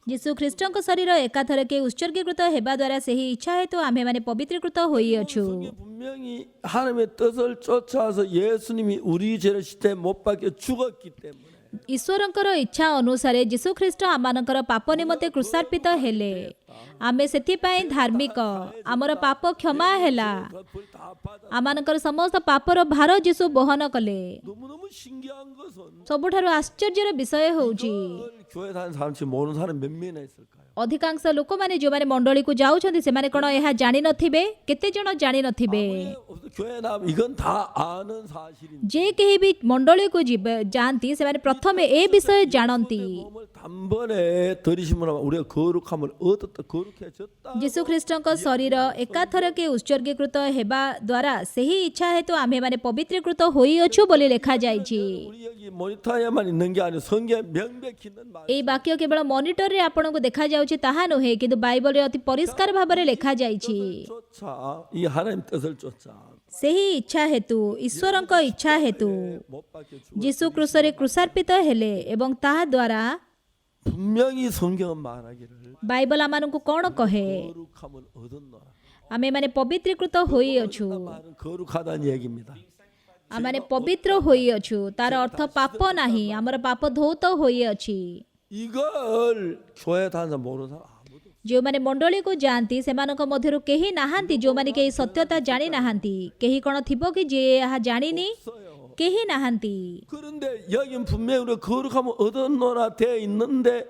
ଯୀଶୁଖ୍ରୀଷ୍ଟଙ୍କ ଶରୀର ଏକାଥରକେ ଉତ୍ସର୍ଗୀକୃତ ହେବା ଦ୍ୱାରା ସେହି ଇଚ୍ଛା ହେତୁ ଆମ୍ଭେମାନେ ପବିତ୍ରୀକୃତ ହୋଇଅଛୁ। 성경 분명히 하나님의 뜻을 쫓아서 예수님이 우리 죄를 시대 못 박혀 죽었기 때문에 ଈଶ୍ୱରଙ୍କର ଇଚ୍ଛା ଅନୁସାରେ ଯୀଶୁଖ୍ରୀଷ୍ଟ ଆମମାନଙ୍କର ପାପ ନିମନ୍ତେ କୃଷାର୍ପିତ ହେଲେ। ଆମେ ସେଥିପାଇଁ ଧାର୍ମିକ, ଆମର ପାପ କ୍ଷମା ହେଲା, 그불다 받아 ଆମମାନଙ୍କର ସମସ୍ତ ପାପର ଭାର ଯୀଶୁ ବହନ କଲେ। 너무너무 신기한 것은 ସବୁଠାରୁ ଆଶ୍ଚର୍ଯ୍ୟର ବିଷୟ ହେଉଛି 그걸 교회 다니는 사람 지금 모르는 사람 몇 명이나 있을까요? ଅଧିକାଂଶ ଲୋକମାନେ ଯେଉଁମାନେ ମଣ୍ଡଳୀକୁ ଯାଉଛନ୍ତି ସେମାନେ କ'ଣ ଏହା ଜାଣିନଥିବେ? କେତେ ଜଣ ଜାଣିନଥିବେ? 교회 나면 이건 다 아는 사실인데 ଯେ କେହି ବି ମଣ୍ଡଳୀକୁ ଯାଆନ୍ତି ସେମାନେ ପ୍ରଥମେ ଏ ବିଷୟ ଜାଣନ୍ତି। 몸을 단번에 들이심으로 우리가 거룩함을 얻었다 거룩해졌다. ଯୀଶୁଖ୍ରୀଷ୍ଟଙ୍କ ଶରୀର ଏକାଥରକେ ଉତ୍ସର୍ଗୀକୃତ ହେବା ଦ୍ୱାରା ସେହି ଇଚ୍ଛା ହେତୁ ଆମ୍ଭେମାନେ ପବିତ୍ରୀକୃତ ହୋଇଅଛୁ ବୋଲି ଲେଖାଯାଇଛି। 우리 여기 모니터에만 있는 게 아니라 성경에 명백히 있는 말. ଏହି ବାକ୍ୟ କେବଳ ମନିଟରରେ ଆପଣଙ୍କୁ ଦେଖାଯାଉଛି ତାହା ନୁହେଁ, କିନ୍ତୁ ବାଇବଲରେ ଅତି ପରିଷ୍କାର ଭାବରେ ଲେଖାଯାଇଛି। 쫓아 이 하나님 뜻을 쫓아 ସେହି ଇଚ୍ଛା ହେତୁ ଈଶ୍ୱରଙ୍କ ଇଚ୍ଛା ହେତୁ 못 박혀 죽. ଯୀଶୁ କ୍ରୁଶରେ କୃଷାର୍ପିତ ହେଲେ ଏବଂ ତାହା ଦ୍ୱାରା 분명히 성경은 말하기를 ବାଇବଲ ଆମମାନଙ୍କୁ କ'ଣ କହେ? 거룩함을 얻었노라. ଆମେମାନେ ପବିତ୍ରୀକୃତ ହୋଇଅଛୁ। 말은 거룩하다는 얘기입니다. ଆମେମାନେ ପବିତ୍ର ହୋଇଅଛୁ, ତାର ଅର୍ଥ ପାପ ନାହିଁ, ଆମର ପାପ ଧୌତ ହୋଇଅଛି। 이걸 교회 다니는 사람 모르는 사람 아무도 ଯେଉଁମାନେ ମଣ୍ଡଳୀକୁ ଯାଆନ୍ତି ସେମାନଙ୍କ ମଧ୍ୟରୁ କେହି ନାହାନ୍ତି ଯେଉଁମାନେ କି ଏହି ସତ୍ୟତା ଜାଣିନାହାନ୍ତି। କେହି କ'ଣ ଥିବ କି ଯିଏ ଏହା ଜାଣିନି? 없어요. କେହି 나ହାନ୍ତି। 그런데 여긴 분명히 우리가 거룩함을 얻었노라 되어 있는데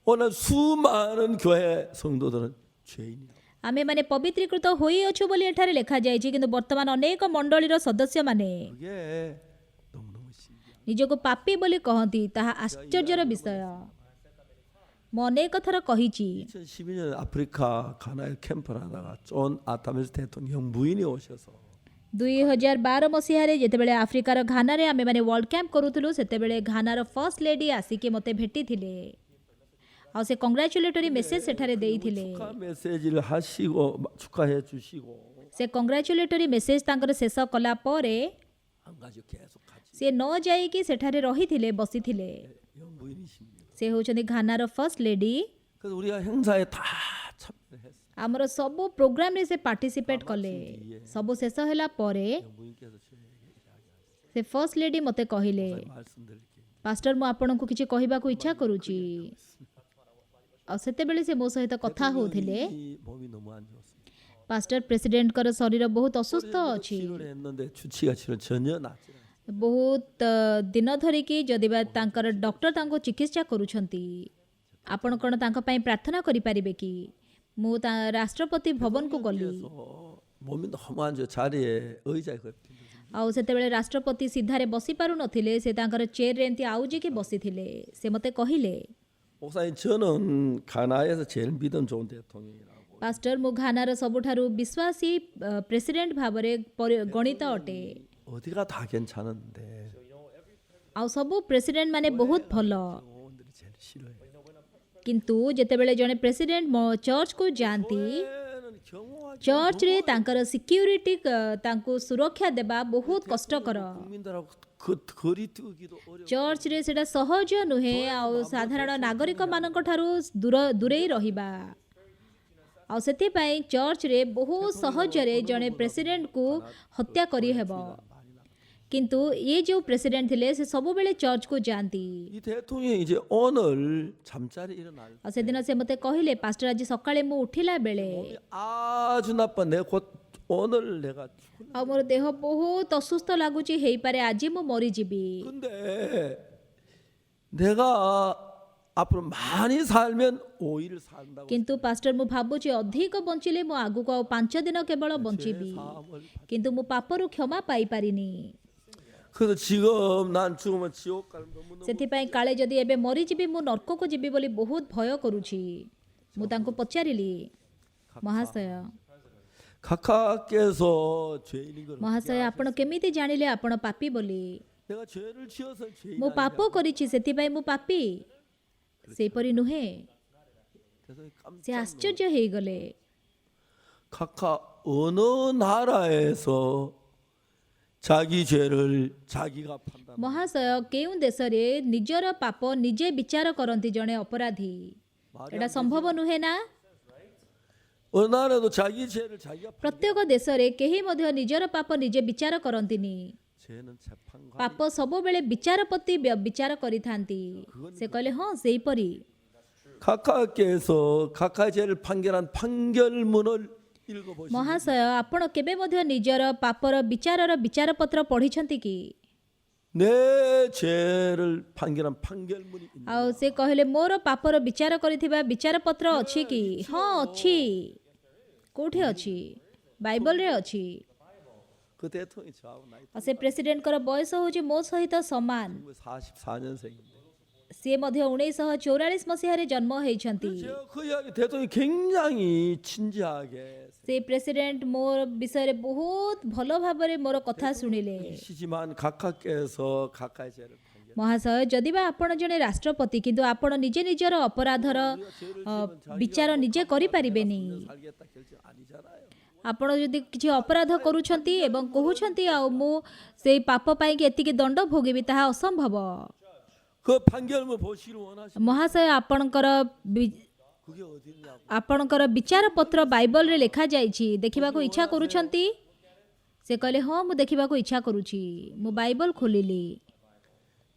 오늘 수많은 교회 성도들은 죄인이다. ଆମେମାନେ ପବିତ୍ରୀକୃତ ହୋଇଅଛୁ ବୋଲି ଏଠାରେ ଲେଖାଯାଇଛି, କିନ୍ତୁ ବର୍ତ୍ତମାନ ଅନେକ ମଣ୍ଡଳୀର ସଦସ୍ୟମାନେ 그게 너무너무 신기해. ନିଜକୁ ପାପୀ ବୋଲି କହନ୍ତି। ତାହା ଆଶ୍ଚର୍ଯ୍ୟର ବିଷୟ। ମୁଁ ଅନେକ ଥର କହିଛି 2012년에 아프리카 가나에 캠프를 하다가 존 아타메스 대통령 부인이 오셔서 2012 ମସିହାରେ ଯେତେବେଳେ ଆଫ୍ରିକାର ଘାନାରେ ଆମେମାନେ ୱାର୍ଲଡ କ୍ୟାମ୍ପ କରୁଥିଲୁ ସେତେବେଳେ ଘାନାର ଫର୍ଷ୍ଟ ଲେଡି ଆସିକି ମୋତେ ଭେଟିଥିଲେ ଆଉ ସେ କଂଗ୍ରାଚୁଲେଟରୀ ମେସେଜ ସେଠାରେ ଦେଇଥିଲେ। 축하 메시지를 하시고 축하해 주시고 ସେ କଂଗ୍ରାଚୁଲେଟରୀ ମେସେଜ ତାଙ୍କର ଶେଷ କଲା ପରେ 안 가지고 계속 같이 ସେ ନ ଯାଇକି ସେଠାରେ ରହିଥିଲେ, ବସିଥିଲେ। 영부인이십니다. ସେ ହେଉଛନ୍ତି ଘାନାର ଫର୍ଷ୍ଟ ଲେଡି। 그래서 우리가 행사에 다 참여했어요. ଆମର ସବୁ ପ୍ରୋଗ୍ରାମରେ ସେ ପାର୍ଟିସିପେଟ୍ କଲେ। ସବୁ ଶେଷ ହେଲା ପରେ 영부인께서 저에게 ସେ ଫର୍ଷ୍ଟ ଲେଡି ମୋତେ କହିଲେ, 말씀드릴게요. ପାଷ୍ଟର ମୁଁ ଆପଣଙ୍କୁ କିଛି କହିବାକୁ ଇଚ୍ଛା କରୁଛି। ଆଉ ସେତେବେଳେ ସେ ମୋ ସହିତ କଥା ହେଉଥିଲେ। 이 몸이 너무 안 좋습니다. ପାଷ୍ଟର ପ୍ରେସିଡେଣ୍ଟଙ୍କର ଶରୀର ବହୁତ ଅସୁସ୍ଥ ଅଛି। 치료를 했는데 주치가 치료 전혀 낫지 않아요. ବହୁତ ଦିନ ଧରିକି ଯଦି ବା ତାଙ୍କର ଡକ୍ଟର ତାଙ୍କୁ ଚିକିତ୍ସା କରୁଛନ୍ତି, ଆପଣ କ'ଣ ତାଙ୍କ ପାଇଁ ପ୍ରାର୍ଥନା କରିପାରିବେ କି? ମୁଁ ରାଷ୍ଟ୍ରପତି ଭବନକୁ ଗଲି 그래서 몸이 너무 안 좋아 자리에 의자에 걸려. ଆଉ ସେତେବେଳେ ରାଷ୍ଟ୍ରପତି ସିଧାରେ ବସିପାରୁନଥିଲେ, ସେ ତାଙ୍କର ଚେୟାରରେ ଏମିତି ଆଉଜିକି ବସିଥିଲେ। ସେ ମୋତେ କହିଲେ, 목사님 저는 가나에서 제일 믿음 좋은 대통령이라고. ପାଷ୍ଟର ମୁଁ ଘାନାର ସବୁଠାରୁ ବିଶ୍ୱାସୀ ପ୍ରେସିଡେଣ୍ଟ ଭାବରେ ଗଣିତ ଅଟେ। 어디가 다 괜찮은데 ଆଉ ସବୁ ପ୍ରେସିଡେଣ୍ଟ ମାନେ ବହୁତ ଭଲ, 의원들이 제일 싫어요. କିନ୍ତୁ ଯେତେବେଳେ ଜଣେ ପ୍ରେସିଡେଣ୍ଟ ଚର୍ଚ୍ଚକୁ ଯାଆନ୍ତି, 교회는 경호하기 ଚର୍ଚ୍ଚରେ ତାଙ୍କର ସିକ୍ୟୁରିଟି ତାଙ୍କୁ ସୁରକ୍ଷା ଦେବା ବହୁତ କଷ୍ଟକର। 국민들하고 거리 두기도 어려워. ଚର୍ଚ୍ଚରେ ସେଇଟା ସହଜ ନୁହେଁ, ଆଉ ସାଧାରଣ ନାଗରିକମାନଙ୍କ ଠାରୁ ଦୂରେଇ ରହିବା। ଆଉ ସେଥିପାଇଁ ଚର୍ଚ୍ଚରେ ବହୁତ ସହଜରେ ଜଣେ ପ୍ରେସିଡେଣ୍ଟକୁ ହତ୍ୟା କରିହେବ। କିନ୍ତୁ ये जो प्रेसिडेंट ଥିଲେ ସେ ସବୁବେଳେ ଚର୍ଚ୍ଚ କୁ ଯାଆନ୍ତି। 이 대통령이 이제 오늘 잠자리 일어날 ଆଉ ସେଦିନ ସେ ମୋତେ କହିଲେ ପାଷ୍ଟର ଆଜି ସକାଳେ ମୁଁ ଉଠିଲା ବେଳେ 몸이 아주 나빠. 내 곧 오늘 내가 죽을. ଆଉ ମୋର ଦେହ ବହୁତ ଅସୁସ୍ଥ ଲାଗୁଛି, ହେଇପାରେ ଆଜି ମୁଁ ମରିଯିବି। 근데 내가 앞으로 많이 살면 5일 산다고. କିନ୍ତୁ ପାଷ୍ଟର ମୁଁ ଭାବୁଛି ଅଧିକ ବଞ୍ଚିଲେ ମୁଁ ଆଗକୁ ଆଉ 5 ଦିନ କେବଳ ବଞ୍ଚିବି, 사함을 받- କିନ୍ତୁ ମୁଁ ପାପରୁ କ୍ଷମା ପାଇପାରିନି। 그래서 지금 난 죽으면 지옥 가는 너무너무. ସେଥିପାଇଁ କାଳେ ଯଦି ଏବେ ମରିଯିବି ମୁଁ ନର୍କକୁ ଯିବି ବୋଲି ବହୁତ ଭୟ କରୁଛି। ମୁଁ ତାଙ୍କୁ ପଚାରିଲି, ମହାଶୟ 각하께서 죄인인 걸 ମହାଶୟ ଆପଣ କେମିତି ଜାଣିଲେ ଆପଣ ପାପୀ ବୋଲି? 내가 죄를 지어서 죄인 ମୁଁ ପାପ କରିଛି ସେଥିପାଇଁ ମୁଁ ପାପୀ? ସେପରି ନୁହେଁ। 그래서 ସେ ଆଶ୍ଚର୍ଯ୍ୟ ହେଇଗଲେ। 각하 어느 나라에서 자기 죄를 자기가 판단. ମହାଶୟ କେଉଁ ଦେଶରେ ନିଜର ପାପ ନିଜେ ବିଚାର କରନ୍ତି ଜଣେ ଅପରାଧୀ? ଏଇଟା ସମ୍ଭବ ନୁହେଁ ନା? 어느 나라도 자기 죄를 자기가 판. ପ୍ରତ୍ୟେକ ଦେଶରେ କେହି ମଧ୍ୟ ନିଜର ପାପ ନିଜେ ବିଚାର କରନ୍ତିନି। 죄는 재판관. ପାପ ସବୁବେଳେ ବିଚାରପତି ବିଚାର କରିଥାନ୍ତି। ସେ କହିଲେ ହଁ ସେହିପରି। 각하께서 각하의 죄를 판결한 판결문을 읽어보시면 ମହାଶୟ ଆପଣ କେବେ ମଧ୍ୟ ନିଜର ପାପର ବିଚାରର ବିଚାରପତ୍ର ପଢ଼ିଛନ୍ତି କି? 내 죄를 판결한 판결문이 있는. ଆଉ ସେ କହିଲେ ମୋର ପାପର ବିଚାର କରିଥିବା ବିଚାରପତ୍ର ଅଛି କି? ହଁ ଅଛି। କୋଉଠି ଅଛି? ବାଇବଲରେ ଅଛି। 그 대통령이 저하고 나이 ଆଉ ସେ ପ୍ରେସିଡେଣ୍ଟଙ୍କର ବୟସ ହେଉଛି ମୋ ସହିତ ସମାନ। 44년생인데. ସିଏ ମଧ୍ୟ 1944 ମସିହାରେ ଜନ୍ମ ହେଇଛନ୍ତି। 제가 그 이야기 대통령이 굉장히 진지하게 ସେ ପ୍ରେସିଡେଣ୍ଟ ମୋ ବିଷୟରେ ବହୁତ ଭଲ ଭାବରେ ମୋର କଥା ଶୁଣିଲେ। 시지만 각하께서 각하의 죄를 판결. ମହାଶୟ ଯଦିବା ଆପଣ ଜଣେ ରାଷ୍ଟ୍ରପତି କିନ୍ତୁ ଆପଣ ନିଜେ ନିଜର ଅପରାଧର ବିଚାର ନିଜେ କରିପାରିବେନି। 살겠다 결정 아니잖아요. ଆପଣ ଯଦି କିଛି ଅପରାଧ କରୁଛନ୍ତି ଏବଂ କହୁଛନ୍ତି ଆଉ ମୁଁ ସେଇ ପାପ ପାଇଁକି ଏତିକି ଦଣ୍ଡ ଭୋଗିବି, ତାହା ଅସମ୍ଭବ। 그 판결문 보시기를 원하시면 ମହାଶୟ 그게 어디냐고. ଆପଣଙ୍କର ବିଚାରପତ୍ର ବାଇବଲରେ ଲେଖାଯାଇଛି, ଦେଖିବାକୁ ଇଚ୍ଛା କରୁଛନ୍ତି? ସେ କହିଲେ ହଁ ମୁଁ ଦେଖିବାକୁ ଇଚ୍ଛା କରୁଛି। ମୁଁ ବାଇବଲ ଖୋଲିଲି।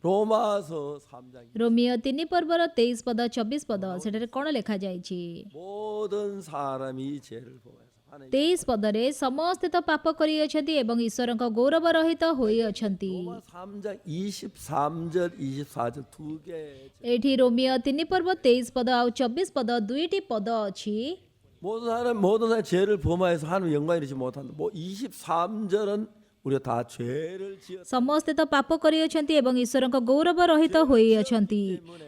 로마서 3장 ରୋମିଓ 3 ପର୍ବର 23 ପଦ 24 ପଦ ସେଠାରେ କ'ଣ ଲେଖାଯାଇଛି? 모든 사람이 죄를 범해서 하나님. 23 ପଦରେ ସମସ୍ତେ ତ ପାପ କରିଅଛନ୍ତି ଏବଂ ଈଶ୍ୱରଙ୍କ ଗୌରବ ରହିତ ହୋଇଅଛନ୍ତି। 로마 3장 23절 24절 두 개. ଏଇଠି ରୋମିଓ 3 ପର୍ବ 23 ପଦ ଆଉ 24 ପଦ ଦୁଇଟି ପଦ ଅଛି। 모든 사람 죄를 범하여서 하나님 영광 이르지 못한다. 뭐 23절은 우리가 다 죄를 지어 ସମସ୍ତେ ତ ପାପ କରିଅଛନ୍ତି ଏବଂ ଈଶ୍ୱରଙ୍କ ଗୌରବ ରହିତ ହୋଇଅଛନ୍ତି। 때문에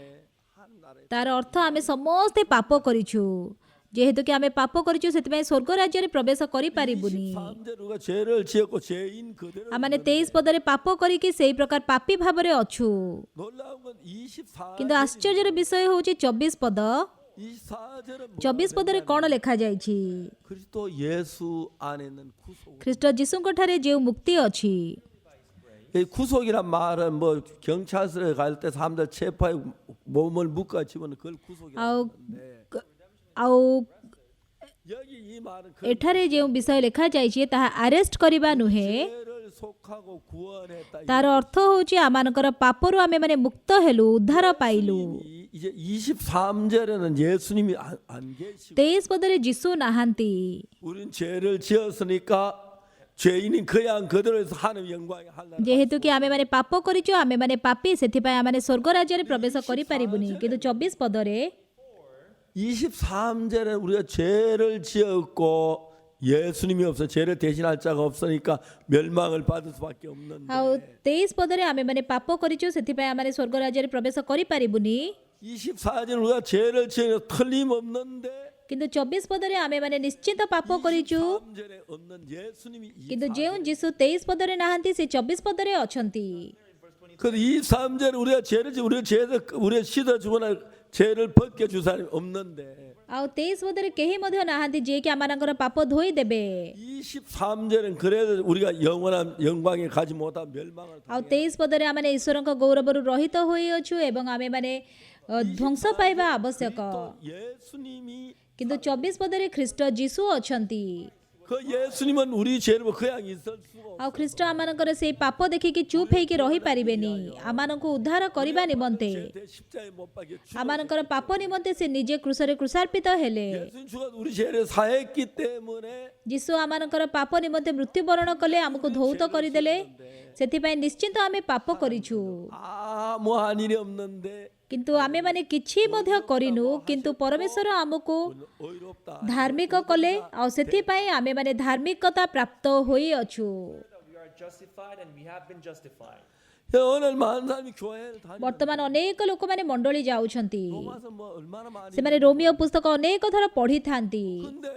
한 나라에 ତାର ଅର୍ଥ ଆମେ ସମସ୍ତେ ପାପ କରିଛୁ। ଯେହେତୁ କି ଆମେ ପାପ କରିଛୁ ସେଥିପାଇଁ ସ୍ୱର୍ଗ ରାଜ୍ୟରେ ପ୍ରବେଶ କରିପାରିବୁନି। 23절 우리가 죄를 지었고 죄인 그대로. ଆମମାନେ 23 ପଦରେ ପାପ କରିକି ସେଇ ପ୍ରକାର ପାପୀ ଭାବରେ ଅଛୁ। 놀라운 건 24. କିନ୍ତୁ ଆଶ୍ଚର୍ଯ୍ୟର ବିଷୟ ହେଉଛି 24 ପଦ। 24절은 24 ପଦରେ କ'ଣ ଲେଖାଯାଇଛି? 그리스도 예수 안에 있는 구속. ଖ୍ରୀଷ୍ଟ ଯୀଶୁଙ୍କ ଠାରେ ଯେଉଁ ମୁକ୍ତି ଅଛି। 이 구속이란 말은 뭐 경찰서에 갈 때 사람들 체포해 몸을 묶어 집어넣는 그걸 구속이라고 ଆଉ 하는데 ଆଉ 여기 이 말은 그 ଏଠାରେ ଯେଉଁ ବିଷୟ ଲେଖାଯାଇଛି ତାହା ଆରେଷ୍ଟ କରିବା ନୁହେଁ। 죄를 속하고 구원했다. ତାର ଅର୍ଥ ହେଉଛି ଆମମାନଙ୍କର ପାପରୁ ଆମେମାନେ ମୁକ୍ତ ହେଲୁ, ଉଦ୍ଧାର ପାଇଲୁ। 이제 23절에는 예수님이 안 계시고 23 ପଦରେ ଯୀଶୁ ନାହାନ୍ତି। 우린 죄를 지었으니까 죄인인 그양 그대로에서 하나님 영광이 할라. ଯେହେତୁ କି ଆମେମାନେ ପାପ କରିଛୁ, ଆମେମାନେ ପାପୀ, ସେଥିପାଇଁ ଆମମାନେ ସ୍ୱର୍ଗ ରାଜ୍ୟରେ ପ୍ରବେଶ କରିପାରିବୁନି। କିନ୍ତୁ 24 ପଦରେ 23절에 우리가 죄를 지었고 예수님이 없어 죄를 대신할 자가 없으니까 멸망을 받을 수밖에 없는데. ଆଉ 23 ପଦରେ ଆମେମାନେ ପାପ କରିଛୁ, ସେଥିପାଇଁ ଆମମାନେ ସ୍ୱର୍ଗ ରାଜ୍ୟରେ ପ୍ରବେଶ କରିପାରିବୁନି। 24절 우리가 죄를 지어 틀림없는데 କିନ୍ତୁ 24 ପଦରେ ଆମେମାନେ ନିଶ୍ଚିତ ପାପ କରିଛୁ। 23절에 없는 예수님이 କିନ୍ତୁ ଯେଉଁ ଯୀଶୁ 23 ପଦରେ ନାହାନ୍ତି ସେ 24 ପଦରେ ଅଛନ୍ତି। 그 23절에 우리가 죄를 지 우리가 씻어 주거나 죄를 벗겨 주 사람이 없는데 ଆଉ 23 ପଦରେ କେହି ମଧ୍ୟ ନାହାନ୍ତି ଯିଏକି ଆମମାନଙ୍କର ପାପ ଧୋଇଦେବେ। 23절은 그래도 우리가 영원한 영광에 가지 못한 멸망을 ଆଉ 23 ପଦରେ ଆମେ ଈଶ୍ୱରଙ୍କ ଗୌରବରୁ ରହିତ ହୋଇଅଛୁ ଏବଂ ଆମେମାନେ ଧ୍ୱଂସ ପାଇବା ଆବଶ୍ୟକ। 예수님이 କିନ୍ତୁ 24 ପଦରେ ଖ୍ରୀଷ୍ଟ ଯୀଶୁ ଅଛନ୍ତି। 그 예수님은 우리 죄를 그냥 있을 수가 없어. ଆଉ ଖ୍ରୀଷ୍ଟ ଆମମାନଙ୍କର ସେଇ ପାପ ଦେଖିକି ଚୁପ୍ ହେଇକି ରହିପାରିବେନି। ଆମମାନଙ୍କୁ ଉଦ୍ଧାର କରିବା ନିମନ୍ତେ 죄 십자가에 못 박혀 죽. ଆମମାନଙ୍କର ପାପ ନିମନ୍ତେ ସେ ନିଜେ କୃଷରେ କୃଷାର୍ପିତ ହେଲେ। 예수님 죽어 우리 죄를 사했기 때문에 ଯୀଶୁ ଆମମାନଙ୍କର ପାପ ନିମନ୍ତେ ମୃତ୍ୟୁବରଣ କଲେ, ଆମକୁ ଧୌତ କରିଦେଲେ। ସେଥିପାଇଁ ନିଶ୍ଚିନ୍ତ ଆମେ ପାପ କରିଛୁ, 아무 한 일이 없는데 କିନ୍ତୁ ଆମେମାନେ କିଛି ମଧ୍ୟ କରିନୁ। କିନ୍ତୁ ପରମେଶ୍ୱର ଆମକୁ 의롭다. ଧାର୍ମିକ କଲେ, ଆଉ ସେଥିପାଇଁ ଆମେମାନେ ଧାର୍ମିକତା ପ୍ରାପ୍ତ ହୋଇଅଛୁ। We are justified and we have been justified. 오늘 많은 사람이 교회를 다니. ବର୍ତ୍ତମାନ ଅନେକ ଲୋକମାନେ ମଣ୍ଡଳୀ ଯାଉଛନ୍ତି, 로마서 뭐 얼마나 많이. ସେମାନେ ରୋମିଓ ପୁସ୍ତକ ଅନେକ ଥର ପଢିଥାନ୍ତି। 근데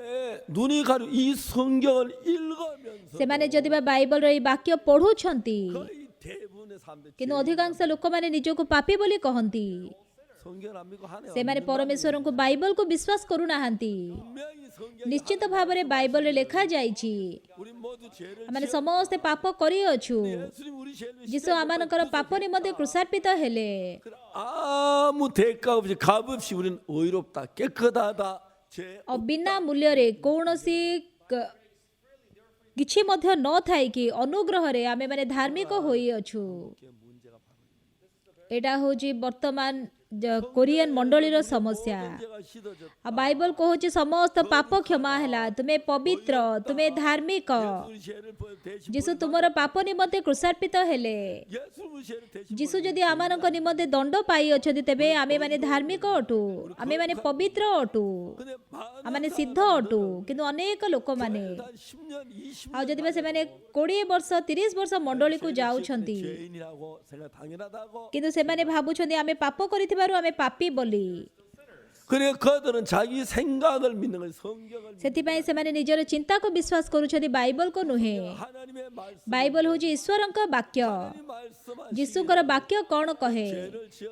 눈이 가려 이 성경을 읽으면서 ସେମାନେ ଯଦି ବା ବାଇବଲର ଏଇ ବାକ୍ୟ ପଢୁଛନ୍ତି, 거의 대부분의 사람들 କିନ୍ତୁ ଅଧିକାଂଶ ଲୋକମାନେ ନିଜକୁ ପାପୀ ବୋଲି କହନ୍ତି। 성경을 안 믿고 하네. ସେମାନେ ପରମେଶ୍ୱରଙ୍କୁ ବାଇବଲକୁ ବିଶ୍ୱାସ କରୁନାହାନ୍ତି। 분명히 성경 ନିଶ୍ଚିତ ଭାବରେ ବାଇବଲରେ ଲେଖାଯାଇଛି, 우리 모두 죄를 ଆମେ ସମସ୍ତେ ପାପ କରିଅଛୁ। 예수님 우리 죄를 ଯୀଶୁ ଆମମାନଙ୍କର ପାପ ନିମନ୍ତେ କୃଷାର୍ପିତ ହେଲେ। 아무 대가 없이 값 없이 우리는 의롭다 깨끗하다 죄 ଆଉ ବିନା ମୂଲ୍ୟରେ କୌଣସି କିଛି ମଧ୍ୟ ନଥାଇକି ଅନୁଗ୍ରହରେ ଆମେମାନେ ଧାର୍ମିକ ହୋଇଅଛୁ। ଏଇଟା ହେଉଛି ବର୍ତ୍ତମାନ କୋରିଆନ ମଣ୍ଡଳୀର ସମସ୍ୟା। 문제가 씻어졌다. ଆଉ ବାଇବଲ କହୁଛି ସମସ୍ତ ପାପ କ୍ଷମା ହେଲା, ତୁମେ ପବିତ୍ର, ତୁମେ ଧାର୍ମିକ। 우리 죄를 대신 ଯୀଶୁ ତୁମର ପାପ ନିମନ୍ତେ କୃଷାର୍ପିତ ହେଲେ। 예수 우리 죄를 대신 ଯୀଶୁ ଯଦି ଆମମାନଙ୍କ ନିମନ୍ତେ ଦଣ୍ଡ ପାଇଅଛନ୍ତି, ତେବେ ଆମେମାନେ ଧାର୍ମିକ ଅଟୁ, ଆମେମାନେ ପବିତ୍ର ଅଟୁ, 근데 많은 ଆମମାନେ ସିଦ୍ଧ ଅଟୁ। କିନ୍ତୁ ଅନେକ ଲୋକମାନେ, 한 10년 20년 ଆଉ ଯଦି ବା ସେମାନେ 20 ବର୍ଷ 30 ବର୍ଷ ମଣ୍ଡଳୀକୁ ଯାଉଛନ୍ତି, 죄인이라고 생각 당연하다고. କିନ୍ତୁ ସେମାନେ ଭାବୁଛନ୍ତି ଆମେ ପାପ କରିଥିବାରୁ ଆମେ ପାପୀ ବୋଲି। 그래 그들은 자기 생각을 믿는 거예요. 성경을 믿는 ସେଥିପାଇଁ ସେମାନେ ନିଜର ଚିନ୍ତାକୁ ବିଶ୍ୱାସ କରୁଛନ୍ତି, ବାଇବଲକୁ ନୁହେଁ। 하나님의 말씀. ବାଇବଲ ହେଉଛି ଈଶ୍ୱରଙ୍କ ବାକ୍ୟ। 하나님 말씀하신 ଯୀଶୁଙ୍କର ବାକ୍ୟ କ'ଣ କହେ?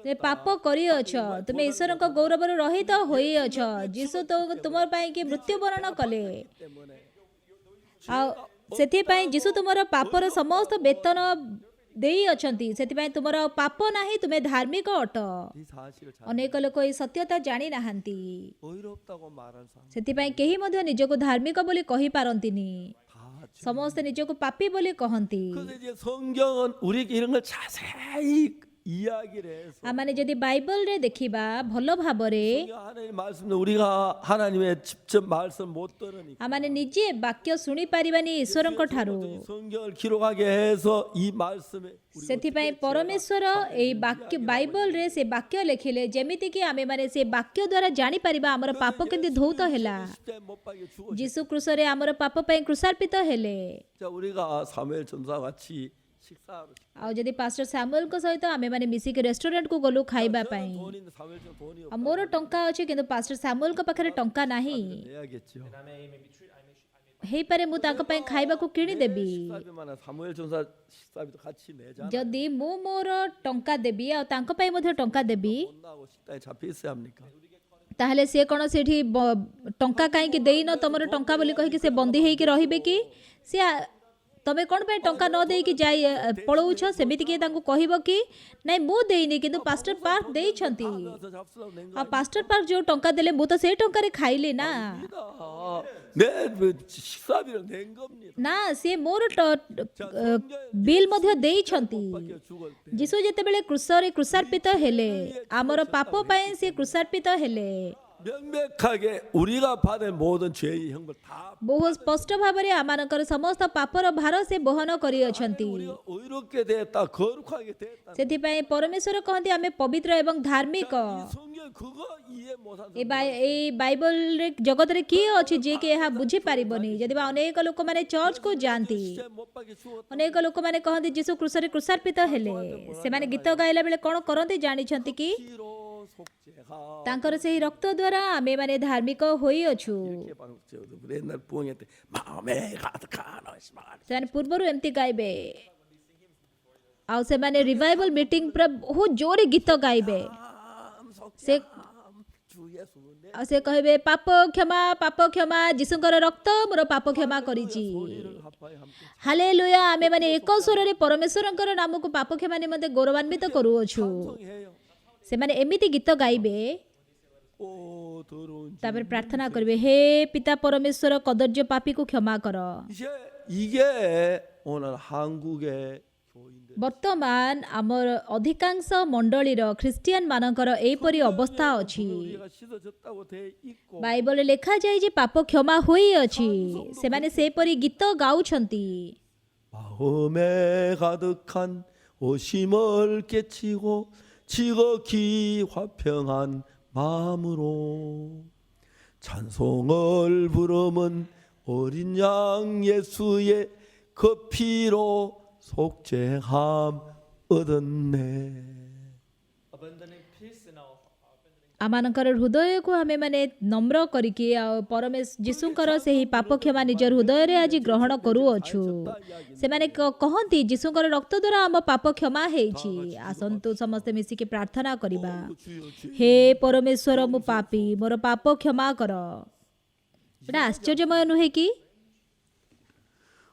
ତୁମେ ପାପ କରିଅଛ, ତୁମେ ଈଶ୍ୱରଙ୍କ ଗୌରବରୁ ରହିତ ହୋଇଅଛ। ଯୀଶୁ ତୁମ ପାଇଁ କି ମୃତ୍ୟୁବରଣ କଲେ, 때문에 ଆଉ ସେଥିପାଇଁ ଯୀଶୁ ତୁମର ପାପର ସମସ୍ତ ବେତନ ଦେଇଅଛନ୍ତି। ସେଥିପାଇଁ ତୁମର ପାପ ନାହିଁ, ତୁମେ ଧାର୍ମିକ ଅଟ। 이 사실을 잘 ଅନେକ ଲୋକ ଏହି ସତ୍ୟତା ଜାଣିନାହାନ୍ତି। 의롭다고 말하는 사람 ସେଥିପାଇଁ କେହି ମଧ୍ୟ ନିଜକୁ ଧାର୍ମିକ ବୋଲି କହିପାରନ୍ତିନି, 다 ସମସ୍ତେ ନିଜକୁ ପାପୀ ବୋଲି କହନ୍ତି। 그래서 이제 성경은 우리에게 이런 걸 자세히 이야기를 해서 ଆମମାନେ ଯଦି ବାଇବଲରେ ଦେଖିବା ଭଲ ଭାବରେ, 성경 하나님 말씀도 우리가 하나님의 직접 말씀 못 들으니까 ଆମମାନେ ନିଜେ ବାକ୍ୟ ଶୁଣିପାରିବାନି ଈଶ୍ୱରଙ୍କ ଠାରୁ। 성경을 기록하게 해서 이 말씀에 우리 ସେଥିପାଇଁ ପରମେଶ୍ୱର ଏଇ ବାକ୍ୟ ବାଇବଲରେ ସେ ବାକ୍ୟ ଲେଖିଲେ, ଯେମିତିକି ଆମେମାନେ ସେ ବାକ୍ୟ ଦ୍ୱାରା ଜାଣିପାରିବା ଆମର ପାପ କେମିତି ଧୌତ ହେଲା। 십자가에 못 박혀 죽어. ଯୀଶୁ କୃଷରେ ଆମର ପାପ ପାଇଁ କୃଷାର୍ପିତ ହେଲେ। 자 우리가 사무엘 전사 같이 식사하러 ଆଉ ଯଦି ପାଷ୍ଟର ସାମୁଏଲଙ୍କ ସହିତ ଆମେମାନେ ମିଶିକି ରେଷ୍ଟୁରାଣ୍ଟକୁ ଗଲୁ ଖାଇବା ପାଇଁ, 돈 있는 사무엘 좀 돈이 ଆଉ ମୋର ଟଙ୍କା ଅଛି କିନ୍ତୁ ପାଷ୍ଟର ସାମୁଏଲଙ୍କ ପାଖରେ ଟଙ୍କା ନାହିଁ, 내야겠죠. ହେଇପାରେ ମୁଁ ତାଙ୍କ ପାଇଁ ଖାଇବାକୁ କିଣିଦେବି। 식사비만 사무엘 전사 식사비도 같이 내자. ଯଦି ମୁଁ ମୋର ଟଙ୍କା ଦେବି ଆଉ ତାଙ୍କ ପାଇଁ ମଧ୍ୟ ଟଙ୍କା ଦେବି, 혼나고 식당에 잡혀 있어야 합니까? ତାହେଲେ ସେ କ'ଣ ସେଠି ଟଙ୍କା କାହିଁକି ଦେଇନ ତମର ଟଙ୍କା ବୋଲି କହିକି ସେ ବନ୍ଦୀ ହେଇକି ରହିବେ କି? ସେ ତମେ କ'ଣ ପାଇଁ ଟଙ୍କା ନ ଦେଇକି ଯାଇ ପଳଉଛ? ସେମିତି କିଏ ତାଙ୍କୁ କହିବ କି? ନାଇଁ ମୁଁ ଦେଇନି, କିନ୍ତୁ ପାଷ୍ଟର ପାର୍କ ଦେଇଛନ୍ତି। 그래서 잡수라고 낸 ଆଉ ପାଷ୍ଟର ପାର୍କ ଯୋଉ ଟଙ୍କା ଦେଲେ ମୁଁ ତ ସେଇ ଟଙ୍କାରେ ଖାଇଲି ନା। 겁니다. 내 식사비를 낸 겁니다. ନା, ସିଏ ମୋର ବିଲ୍ ମଧ୍ୟ ଦେଇଛନ୍ତି। 박혀 죽을 때 ଯୀଶୁ ଯେତେବେଳେ କୃଷରେ କୃଷାର୍ପିତ ହେଲେ, ଆମର ପାପ ପାଇଁ ସିଏ କୃଷାର୍ପିତ ହେଲେ। 명백하게 우리가 받은 모든 죄의 형벌 다 ବହୁ ସ୍ପଷ୍ଟ ଭାବରେ ଆମମାନଙ୍କର ସମସ୍ତ ପାପର ଭାର ସେ ବହନ କରିଅଛନ୍ତି। 우리가 의롭게 됐다, 거룩하게 됐다. ସେଥିପାଇଁ ପରମେଶ୍ୱର କହନ୍ତି ଆମେ ପବିତ୍ର ଏବଂ ଧାର୍ମିକ। 이 성경 그거 이해 못하는 ଏଇ ବାଇବଲରେ ଜଗତରେ କିଏ ଅଛି ଯିଏକି ଏହା ବୁଝିପାରିବନି? ଯଦି ବା ଅନେକ ଲୋକମାନେ ଚର୍ଚ୍ଚକୁ ଯାଆନ୍ତି, 십자가에 못 박혀 죽었다. ଅନେକ ଲୋକମାନେ କହନ୍ତି ଯୀଶୁ କୃଷରେ କୃଷାର୍ପିତ ହେଲେ। ସେମାନେ ଗୀତ ଗାଇଲା ବେଳେ କ'ଣ କରନ୍ତି ଜାଣିଛନ୍ତି କି? 피로 속죄하. ତାଙ୍କର ସେହି ରକ୍ତ ଦ୍ୱାରା ଆମେମାନେ ଧାର୍ମିକ ହୋଇଅଛୁ। 이렇게 방송되어도 우리 옛날 부흥회 때 마음에 가득한 의심을 ସେମାନେ ପୂର୍ବରୁ ଏମିତି ଗାଇବେ, ଆଉ ସେମାନେ ରିଭାଇଭାଲ ମିଟିଂ ପୁରା ବହୁତ ଜୋରେ ଗୀତ ଗାଇବେ। ସେ 주 예수 내 ଆଉ ସେ କହିବେ ପାପ କ୍ଷମା, ଯୀଶୁଙ୍କର ରକ୍ତ ମୋର ପାପ କ୍ଷମା କରିଛି। 합하여 함께 ହାଲେଲୁୟା। ଆମେମାନେ ଏକ ସ୍ୱରରେ ପରମେଶ୍ୱରଙ୍କର ନାମକୁ ପାପ କ୍ଷମା ନିମନ୍ତେ ଗୌରବାନ୍ୱିତ କରୁଅଛୁ। 해요. ସେମାନେ ଏମିତି ଗୀତ ଗାଇବେ, 온 더러운 죄. ତାପରେ ପ୍ରାର୍ଥନା କରିବେ, ହେ ପିତା ପରମେଶ୍ୱର କଦର୍ଯ୍ୟ ପାପୀକୁ କ୍ଷମା କର। 이게 오늘 한국의 교인들 ବର୍ତ୍ତମାନ ଆମର ଅଧିକାଂଶ ମଣ୍ଡଳୀର ଖ୍ରୀଷ୍ଟିଆନ ମାନଙ୍କର ଏହିପରି ଅବସ୍ଥା ଅଛି। 우리가 씻어졌다고 돼 있고 ବାଇବଲରେ ଲେଖାଯାଇଛି ପାପ କ୍ଷମା ହୋଇଅଛି, ସେମାନେ ସେପରି ଗୀତ ଗାଉଛନ୍ତି। 마음에 가득한 오심을 깨치고 지극히 화평한 마음으로 찬송을 부르면 어린 양 예수의 그 피로 속죄함 얻었네. Abandoning peace in our ଆମମାନଙ୍କର ହୃଦୟକୁ ଆମେମାନେ ନମ୍ର କରିକି ଆଉ ଯୀଶୁଙ୍କର ସେହି ପାପ କ୍ଷମା ନିଜ ହୃଦୟରେ ଆଜି ଗ୍ରହଣ କରୁଅଛୁ। ସେମାନେ କହନ୍ତି ଯୀଶୁଙ୍କର ରକ୍ତ ଦ୍ୱାରା ଆମ ପାପ କ୍ଷମା ହେଇଛି। ଆସନ୍ତୁ ସମସ୍ତେ ମିଶିକି ପ୍ରାର୍ଥନା କରିବା, ହେ ପରମେଶ୍ୱର ମୁଁ ପାପୀ, ମୋର ପାପ କ୍ଷମା କର। ଏଇଟା ଆଶ୍ଚର୍ଯ୍ୟମୟ ନୁହେଁ କି?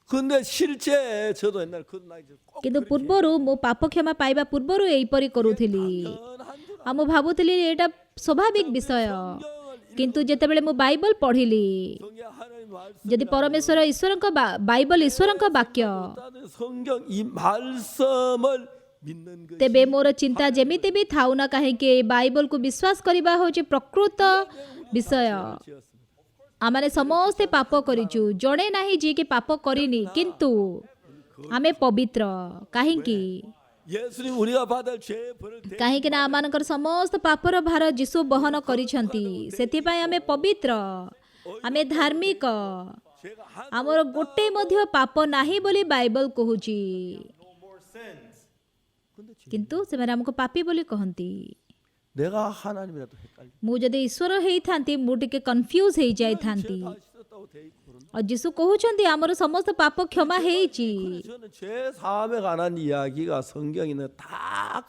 근데 실제 저도 옛날에 그런 날 କିନ୍ତୁ ପୂର୍ବରୁ ମୁଁ ପାପ କ୍ଷମା ପାଇବା ପୂର୍ବରୁ ଏହିପରି କରୁଥିଲି ଆଉ ମୁଁ ଭାବୁଥିଲି ଏଇଟା ସ୍ୱାଭାବିକ ବିଷୟ। କିନ୍ତୁ ଯେତେବେଳେ ମୁଁ ବାଇବଲ ପଢ଼ିଲି, ଯଦି ପରମେଶ୍ୱର ବାଇବଲ ଈଶ୍ୱରଙ୍କ ବାକ୍ୟ, 성경 이 말씀을 믿는 것 ତେବେ ମୋର ଚିନ୍ତା ଯେମିତି ବି ଥାଉ ନା କାହିଁକି ବାଇବଲକୁ ବିଶ୍ୱାସ କରିବା ହେଉଛି ପ୍ରକୃତ ବିଷୟ। ଆମେ ସମସ୍ତେ ପାପ କରିଛୁ, ଜଣେ ନାହିଁ ଯିଏକି ପାପ କରିନି, କିନ୍ତୁ ଆମେ ପବିତ୍ର। କାହିଁକି? 예수님 우리가 받을 죄 벌을 କାହିଁକି ନା ଆମମାନଙ୍କର ସମସ୍ତ ପାପର ଭାର ଯୀଶୁ ବହନ କରିଛନ୍ତି। ସେଥିପାଇଁ ଆମେ ପବିତ୍ର, ଆମେ ଧାର୍ମିକ। 죄가 한 ଆମର ଗୋଟେ ମଧ୍ୟ ପାପ ନାହିଁ ବୋଲି ବାଇବଲ କହୁଛି। no more sins. କିନ୍ତୁ ସେମାନେ ଆମକୁ ପାପୀ ବୋଲି କହନ୍ତି। 내가 하나님이라도 헷갈려. ମୁଁ ଯଦି ଈଶ୍ୱର ହେଇଥାନ୍ତି ମୁଁ ଟିକେ କନଫ୍ୟୁଜ ହେଇଯାଇଥାନ୍ତି। 다 씻었다고 돼 있고 그런데 ଆଉ ଯୀଶୁ କହୁଛନ୍ତି ଆମର ସମସ୍ତ ପାପ କ୍ଷମା ହେଇଛି। 저는 죄 사함에 관한 이야기가 성경에는 다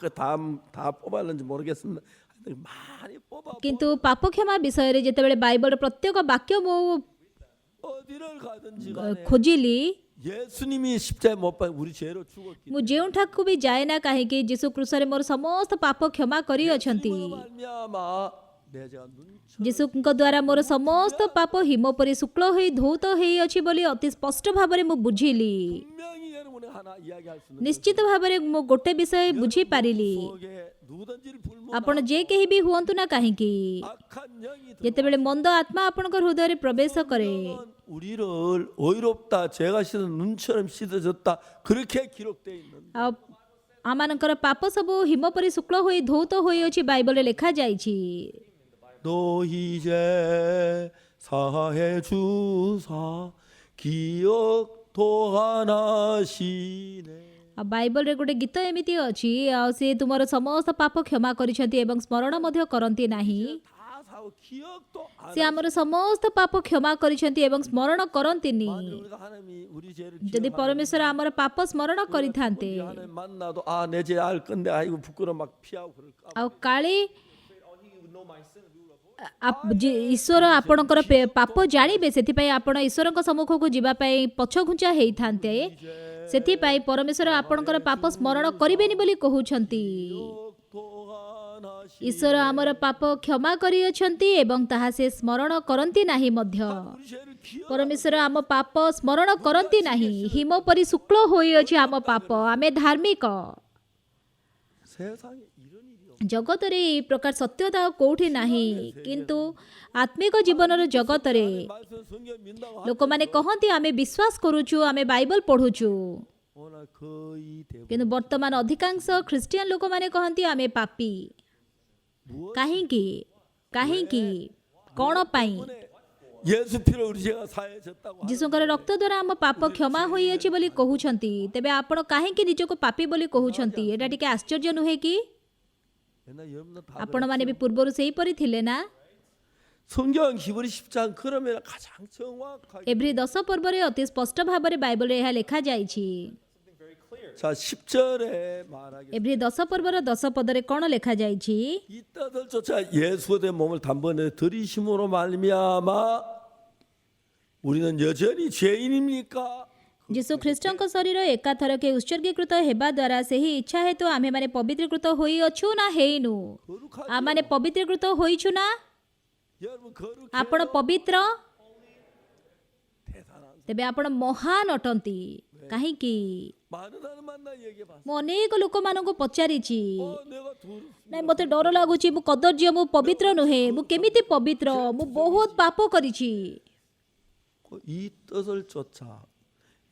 뽑았는지 모르겠습니다. 많이 뽑아 କିନ୍ତୁ ପାପ କ୍ଷମା ବିଷୟରେ ଯେତେବେଳେ ବାଇବଲର ପ୍ରତ୍ୟେକ ବାକ୍ୟ ମୁଁ 어디를 가든지 간에 ଖୋଜିଲି, 예수님이 십자에 못 박혀 우리 죄로 죽었기 ମୁଁ ଯେଉଁଠାକୁ ବି ଯାଏ ନା କାହିଁକି ଯୀଶୁ କୃଷରେ ମୋର ସମସ୍ତ ପାପ କ୍ଷମା କରିଅଛନ୍ତି। 말미암아 내 죄가 눈처럼 ଯୀଶୁଙ୍କ ଦ୍ୱାରା ମୋର ସମସ୍ତ ପାପ ହିମ ପରି ଶୁକ୍ଳ ହୋଇ ଧୌତ ହେଇଅଛି ବୋଲି ଅତି ସ୍ପଷ୍ଟ ଭାବରେ ମୁଁ ବୁଝିଲି। 분명히 여러분이 하나 이야기할 수 있는 ନିଶ୍ଚିତ ଭାବରେ ମୁଁ ଗୋଟେ ବିଷୟ ବୁଝିପାରିଲି। 속에 누구든지 불문 ଆପଣ ଯେ କେହି ବି ହୁଅନ୍ତୁ ନା କାହିଁକି, 악한 영이 ଯେତେବେଳେ ମନ୍ଦ ଆତ୍ମା ଆପଣଙ୍କ ହୃଦୟରେ ପ୍ରବେଶ କରେ, 우리를 의롭다 죄가 씻어 눈처럼 씻어졌다 그렇게 기록되어 있는데 ଆଉ ଆମମାନଙ୍କର ପାପ ସବୁ ହିମ ପରି ଶୁକ୍ଳ ହୋଇ ଧୌତ ହୋଇଅଛି ବାଇବଲରେ ଲେଖାଯାଇଛି। 너희 죄 사해 주사 기억도 안 하시네 ଆଉ ବାଇବଲରେ ଗୋଟେ ଗୀତ ଏମିତି ଅଛି, ଆଉ ସେ ତୁମର ସମସ୍ତ ପାପ କ୍ଷମା କରିଛନ୍ତି ଏବଂ ସ୍ମରଣ ମଧ୍ୟ କରନ୍ତି ନାହିଁ। 다 사고 기억도 안 ସେ ଆମର ସମସ୍ତ ପାପ କ୍ଷମା କରିଛନ୍ତି ଏବଂ ସ୍ମରଣ କରନ୍ତିନି। 우리가 하나님이 우리 죄를 ଯଦି ପରମେଶ୍ୱର ଆମର ପାପ ସ୍ମରଣ କରିଥାନ୍ତେ, 하나님 만나도 아 내 죄 알 건데 아이고 부끄러워 막 피하고 그럴까 ଆଉ କାଳେ Oh, he would know my sin. We will avoid. ଈଶ୍ୱର ଆପଣଙ୍କର ପାପ ଜାଣିବେ, ସେଥିପାଇଁ ଆପଣ ଈଶ୍ୱରଙ୍କ ସମ୍ମୁଖକୁ ଯିବା ପାଇଁ ପଛଘୁଞ୍ଚା ହେଇଥାନ୍ତେ। ସେଥିପାଇଁ ପରମେଶ୍ୱର ଆପଣଙ୍କର ପାପ ସ୍ମରଣ କରିବେନି ବୋଲି କହୁଛନ୍ତି। 기억도 안 하시 ଈଶ୍ୱର ଆମର ପାପ କ୍ଷମା କରିଅଛନ୍ତି ଏବଂ ତାହା ସେ ସ୍ମରଣ କରନ୍ତି ନାହିଁ ମଧ୍ୟ। 우리 죄를 기억 ପରମେଶ୍ୱର ଆମ ପାପ ସ୍ମରଣ କରନ୍ତି ନାହିଁ। ହିମ ପରି ଶୁକ୍ଳ ହୋଇଅଛି ଆମ ପାପ, ଆମେ ଧାର୍ମିକ। 세상에 이런 일이 없 ଜଗତରେ ଏହି ପ୍ରକାର ସତ୍ୟତା ଆଉ କୋଉଠି ନାହିଁ, କିନ୍ତୁ ଆତ୍ମିକ ଜୀବନର ଜଗତରେ 말씀 성경 믿는다고 ଲୋକମାନେ କହନ୍ତି ଆମେ ବିଶ୍ୱାସ କରୁଛୁ, ଆମେ ବାଇବଲ ପଢୁଛୁ, 오늘 거의 대부분 କିନ୍ତୁ ବର୍ତ୍ତମାନ ଅଧିକାଂଶ ଖ୍ରୀଷ୍ଟିଆନ ଲୋକମାନେ କହନ୍ତି ଆମେ ପାପୀ। କାହିଁକି? କାହିଁକି? କ'ଣ ପାଇଁ? 예수 피로 우리 죄가 사해졌다고 ଯୀଶୁଙ୍କର ରକ୍ତ ଦ୍ୱାରା ଆମ ପାପ କ୍ଷମା ହୋଇଅଛି ବୋଲି କହୁଛନ୍ତି, ତେବେ ଆପଣ କାହିଁକି ନିଜକୁ ପାପୀ ବୋଲି କହୁଛନ୍ତି? ଏଇଟା ଟିକେ ଆଶ୍ଚର୍ଯ୍ୟ ନୁହେଁ କି? 옛날 여러분들 다 ଆପଣମାନେ ବି ପୂର୍ବରୁ ସେହିପରି ଥିଲେ ନା? 성경 히브리 10장 그러면 가장 정확하게 ଏଭ୍ରି 10 ପର୍ବରେ ଅତି ସ୍ପଷ୍ଟ ଭାବରେ ବାଇବଲରେ ଏହା ଲେଖାଯାଇଛି। 자 10절에 말하기 ଏଭ୍ରି 10 ପର୍ବର 10 ପଦରେ କ'ଣ ଲେଖାଯାଇଛି? 이 뜻을 쫓아 예수의 몸을 단번에 들이심으로 말미암아 우리는 여전히 죄인입니까? ଯୀଶୁ ଖ୍ରୀଷ୍ଟଙ୍କ ଶରୀର ଏକାଥରକେ ଉତ୍ସର୍ଗୀକୃତ ହେବା ଦ୍ୱାରା ସେହି ଇଚ୍ଛା ହେତୁ ଆମ୍ଭେମାନେ ପବିତ୍ରୀକୃତ ହୋଇଅଛୁ ନା ହେଇନୁ? 거룩한 ଆମମାନେ ପବିତ୍ରୀକୃତ ହୋଇଛୁ ନା? 여러분 거룩해요. ଆପଣ ପବିତ୍ର 대단한 사람. ତେବେ ଆପଣ ମହାନ ଅଟନ୍ତି। କାହିଁକି? 많은 사람 만나 얘기해 봤어. ମୁଁ ଅନେକ ଲୋକମାନଙ୍କୁ ପଚାରିଛି, 내가 ନାଇଁ ମୋତେ ଡର ଲାଗୁଛି, ମୁଁ କଦର୍ଯ୍ୟ, ମୁଁ ପବିତ୍ର ନୁହେଁ, ମୁଁ କେମିତି ପବିତ୍ର, ମୁଁ ବହୁତ ପାପ କରିଛି। 이 뜻을 쫓아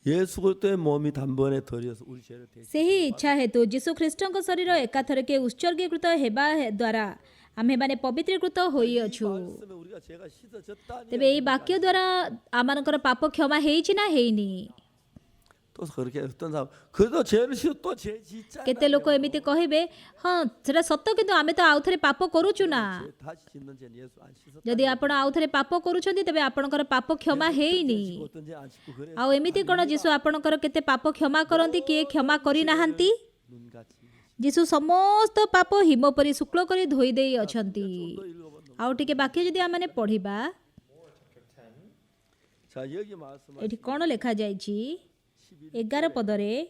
예수 그리스도의 몸이 단번에 들여서 우리 죄를 대신. ସେହି ଇଚ୍ଛା ହେତୁ ଯୀଶୁ ଖ୍ରୀଷ୍ଟଙ୍କ ଶରୀର ଏକାଥରକେ ଉତ୍ସର୍ଗୀକୃତ ହେବା ଦ୍ୱାରା ଆମ୍ଭେମାନେ ପବିତ୍ରୀକୃତ ହୋଇଅଛୁ। 말씀에 우리가 죄가 씻어졌다니. ତେବେ ଏହି ବାକ୍ୟ ଦ୍ୱାରା ଆମମାନଙ୍କର ପାପ କ୍ଷମା ହେଇଛି ନା ହେଇନି? 또 그렇게 어떤 사람 그래도 죄를 씻어 또 죄 짓잖아. କେତେ ଲୋକ ଏମିତି କହିବେ, ହଁ ସେଟା ସତ, କିନ୍ତୁ ଆମେ ତ ଆଉଥରେ ପାପ କରୁଛୁ ନା। 다시 짓는 죄는 예수 안 씻었다. ଯଦି ଆପଣ ଆଉଥରେ ପାପ କରୁଛନ୍ତି ତେବେ ଆପଣଙ୍କର ପାପ କ୍ଷମା ହେଇନି। 어떤 죄 안 씻고 그래. ଆଉ ଏମିତି କ'ଣ ଯୀଶୁ ଆପଣଙ୍କର କେତେ ପାପ କ୍ଷମା କରନ୍ତି, କିଏ କ୍ଷମା କରିନାହାନ୍ତି? 눈같이. ଯୀଶୁ ସମସ୍ତ ପାପ ହିମ ପରି ଶୁକ୍ଳ କରି ଧୋଇ ଦେଇ ଅଛନ୍ତି। ଆଉ ଟିକେ ବାକ୍ୟ ଯଦି ଆମେ ପଢ଼ିବା, 자 여기 말씀. ଏଠି କ'ଣ ଲେଖାଯାଇଛି? 11 ପଦରେ,